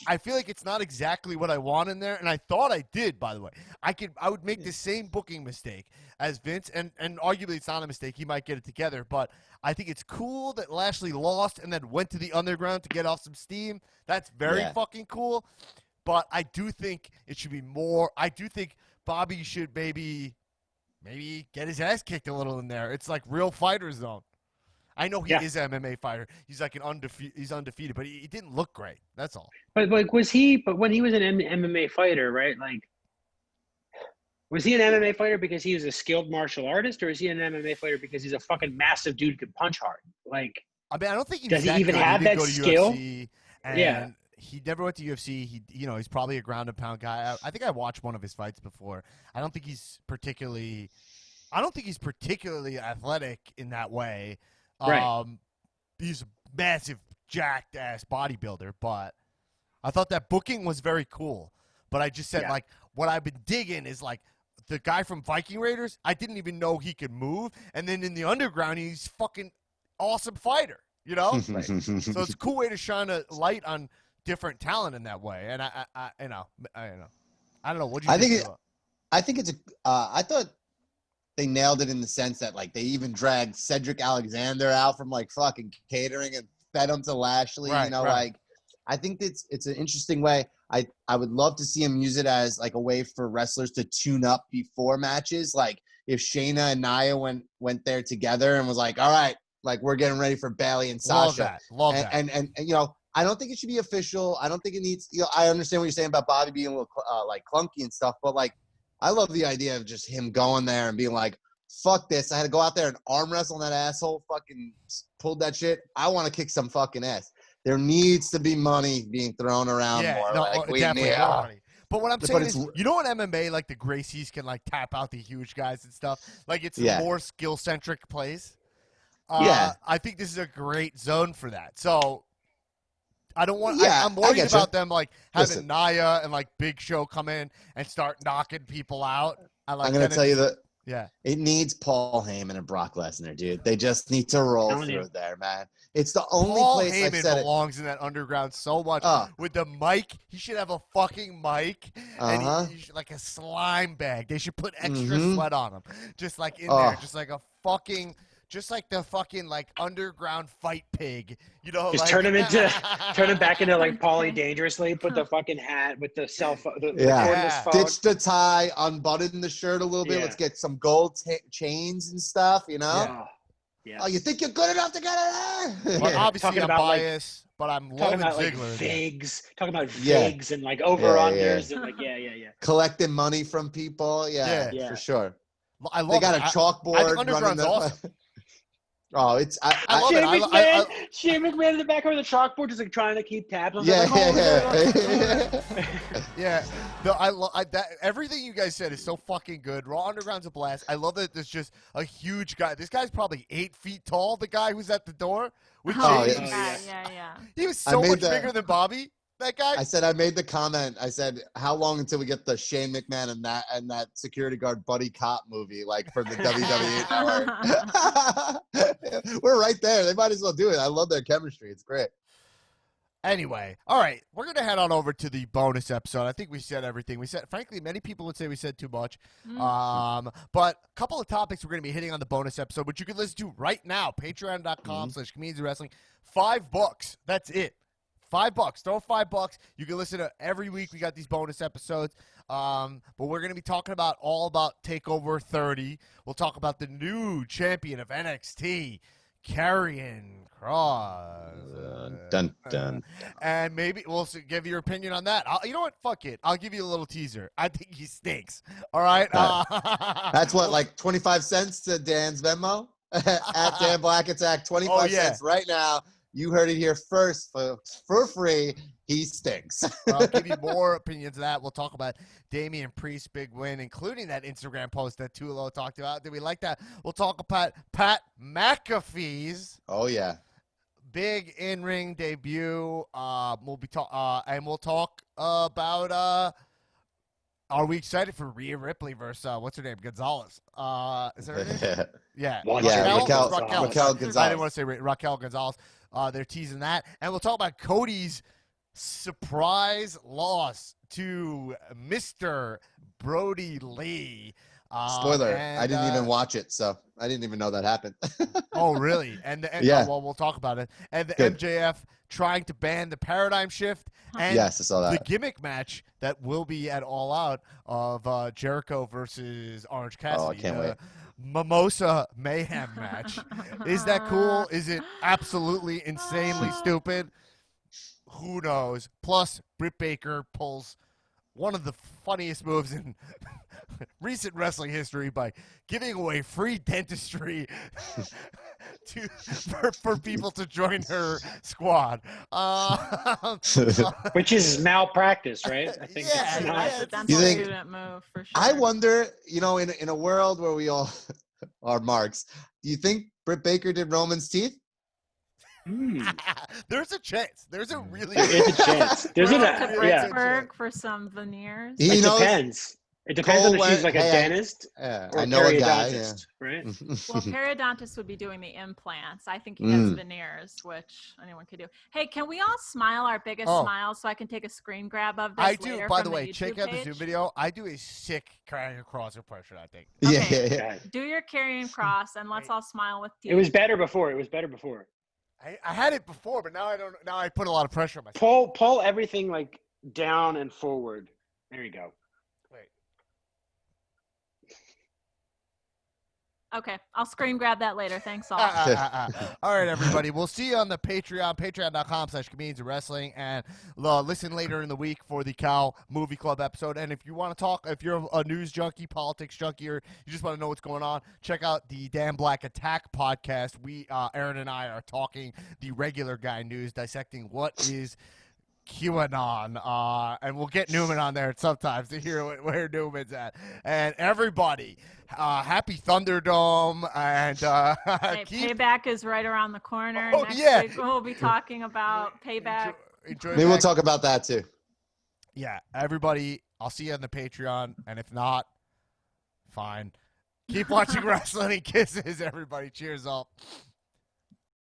I feel like it's not exactly what I want in there, and I thought I did, by the way. I would make the same booking mistake as Vince, and arguably it's not a mistake. He might get it together, but I think it's cool that Lashley lost and then went to the underground to get off some steam. That's very fucking cool, but I do think it should be more. I do think Bobby should maybe get his ass kicked a little in there. It's like real fighter zone. I know he is an MMA fighter. He's like he's undefeated, but he didn't look great. That's all. But like, when he was an MMA fighter, right? Like, was he an MMA fighter because he was a skilled martial artist, or is he an MMA fighter because he's a fucking massive dude who can punch hard? Like, I mean, I don't think does he even have that skill? UFC, and he never went to UFC. He's probably a ground and pound guy. I think I watched one of his fights before. I don't think he's particularly athletic in that way. Right. He's a massive, jacked ass bodybuilder, but I thought that booking was very cool. But I just said like what I've been digging is like the guy from Viking Raiders. I didn't even know he could move, and then in the underground, he's fucking awesome fighter. So it's a cool way to shine a light on different talent in that way. And I don't know. What do you think? I think it's I thought they nailed it in the sense that like they even dragged Cedric Alexander out from like fucking catering and fed him to Lashley. Right, you know, right. like I think it's an interesting way. I would love to see him use it as like a way for wrestlers to tune up before matches. Like if Shayna and Nia went there together and was like, all right, like we're getting ready for Bayley and Sasha. Love that. And you know, I don't think it should be official. I don't think it needs. You know, I understand what you're saying about Bobby being a little like clunky and stuff, but like I love the idea of just him going there and being like, fuck this. I had to go out there and arm wrestle that asshole. Fucking pulled that shit. I want to kick some fucking ass. There needs to be money being thrown around more. No, like, we definitely need, more money. But what I'm saying it's, is, you know, in MMA, like the Gracies can like tap out the huge guys and stuff. Like it's more skill centric plays. I think this is a great zone for that. So I don't want. I'm worried about them like having Nia and like Big Show come in and start knocking people out. I'm gonna tell you that. Yeah, it needs Paul Heyman and Brock Lesnar, dude. They just need to roll through there, man. It's the only place Heyman belongs in that underground so much. With the mic, he should have a fucking mic and he should, like a slime bag. They should put extra sweat on him, just like in there, just like a fucking. Just like the fucking like underground fight pig, you know. Just like, turn him back into like Paulie Dangerously. Put the fucking hat with the cell phone. Phone. Ditch the tie, unbutton the shirt a little bit. Let's get some gold chains and stuff, you know. Yeah. Oh, you think you're good enough to get it there? Well, obviously I'm biased, but I'm loving about Ziggler. Like figs, talking about figs and like over-unders and like collecting money from people. Yeah, for sure. I love they got a chalkboard. I think underground's awesome. Oh, it's I love it. Shane McMahon in the back of the chalkboard, just like trying to keep tabs on. Everything you guys said is so fucking good. Raw Underground's a blast. I love that there's just a huge guy. This guy's probably 8 feet tall. The guy who's at the door with James. He was so much bigger than Bobby. That guy. I said I made the comment. I said, "How long until we get the Shane McMahon and that security guard buddy cop movie, like for the WWE network?" We're right there. They might as well do it. I love their chemistry. It's great. Anyway, all right, we're gonna head on over to the bonus episode. I think we said everything. We said, frankly, many people would say we said too much. But a couple of topics we're gonna be hitting on the bonus episode, which you can listen to right now. Patreon.com/comedianswrestling. $5. That's it. $5. Throw $5. You can listen to every week. We got these bonus episodes. But we're going to be talking about TakeOver 30. We'll talk about the new champion of NXT, Karrion Kross. Dun, dun. And maybe we'll give your opinion on that. You know what? Fuck it. I'll give you a little teaser. I think he stinks. All right? That's what, like 25 cents to Dan's Venmo? At Dan Black Attack, 25 cents right now. You heard it here first, folks. For free, he stinks. I'll give you more opinions of that. We'll talk about Damian Priest's big win, including that Instagram post that Tullo talked about. Did we like that? We'll talk about Pat McAfee's. Oh, yeah. Big in-ring debut. We'll talk about are we excited for Rhea Ripley versus what's her name? Gonzalez. Is that her name? Yeah. Raquel Gonzalez. I didn't want to say Raquel Gonzalez. They're teasing that. And we'll talk about Cody's surprise loss to Mr. Brody Lee. Spoiler, I didn't even watch it, so I didn't even know that happened. Oh, really? And well, we'll talk about it. And the MJF trying to ban the paradigm shift. And yes, I saw that. The gimmick match that will be at All Out of Jericho versus Orange Cassidy. Oh, I can't wait. Mimosa Mayhem match. Is that cool? Is it absolutely insanely stupid? Who knows? Plus, Britt Baker pulls one of the funniest moves in recent wrestling history by giving away free dentistry for people to join her squad. Which is malpractice, right? I think that's a student move for sure. I wonder, in a world where we all are marks, do you think Britt Baker did Roman's teeth? There's a chance. There's a really There's a chance. There's to Pittsburgh for some veneers. It depends. It depends on if she's like a dentist or I know a guy, periodontist, right? Well, periodontist would be doing the implants. I think he has veneers, which anyone could do. Hey, can we all smile our biggest smiles so I can take a screen grab of this I do. later By from the way, YouTube check out the page? Zoom video. I do a sick carrying cross impression, I think. Okay. Yeah. Do your carrying cross and let's all smile with teeth. It was better before. I had it before, but now I don't. Now I put a lot of pressure on myself. Pull everything like down and forward. There you go. Wait. Okay, I'll screen grab that later. Thanks all. All right, everybody. We'll see you on the Patreon, patreon.com/comedians of wrestling, and listen later in the week for the Cal Movie Club episode. And if you want to talk, if you're a news junkie, politics junkie, or you just want to know what's going on, check out the Dan Black Attack podcast. We, Erin and I, are talking the regular guy news, dissecting what is QAnon, and we'll get Newman on there sometimes to hear where Newman's at. And everybody, happy Thunderdome, and hey, Payback is right around the corner. Oh, Next yeah. week we'll be talking about Payback. Enjoy Maybe we'll talk about that too. Yeah, everybody, I'll see you on the Patreon, and if not, fine. Keep watching wrestling. Kisses, everybody. Cheers up.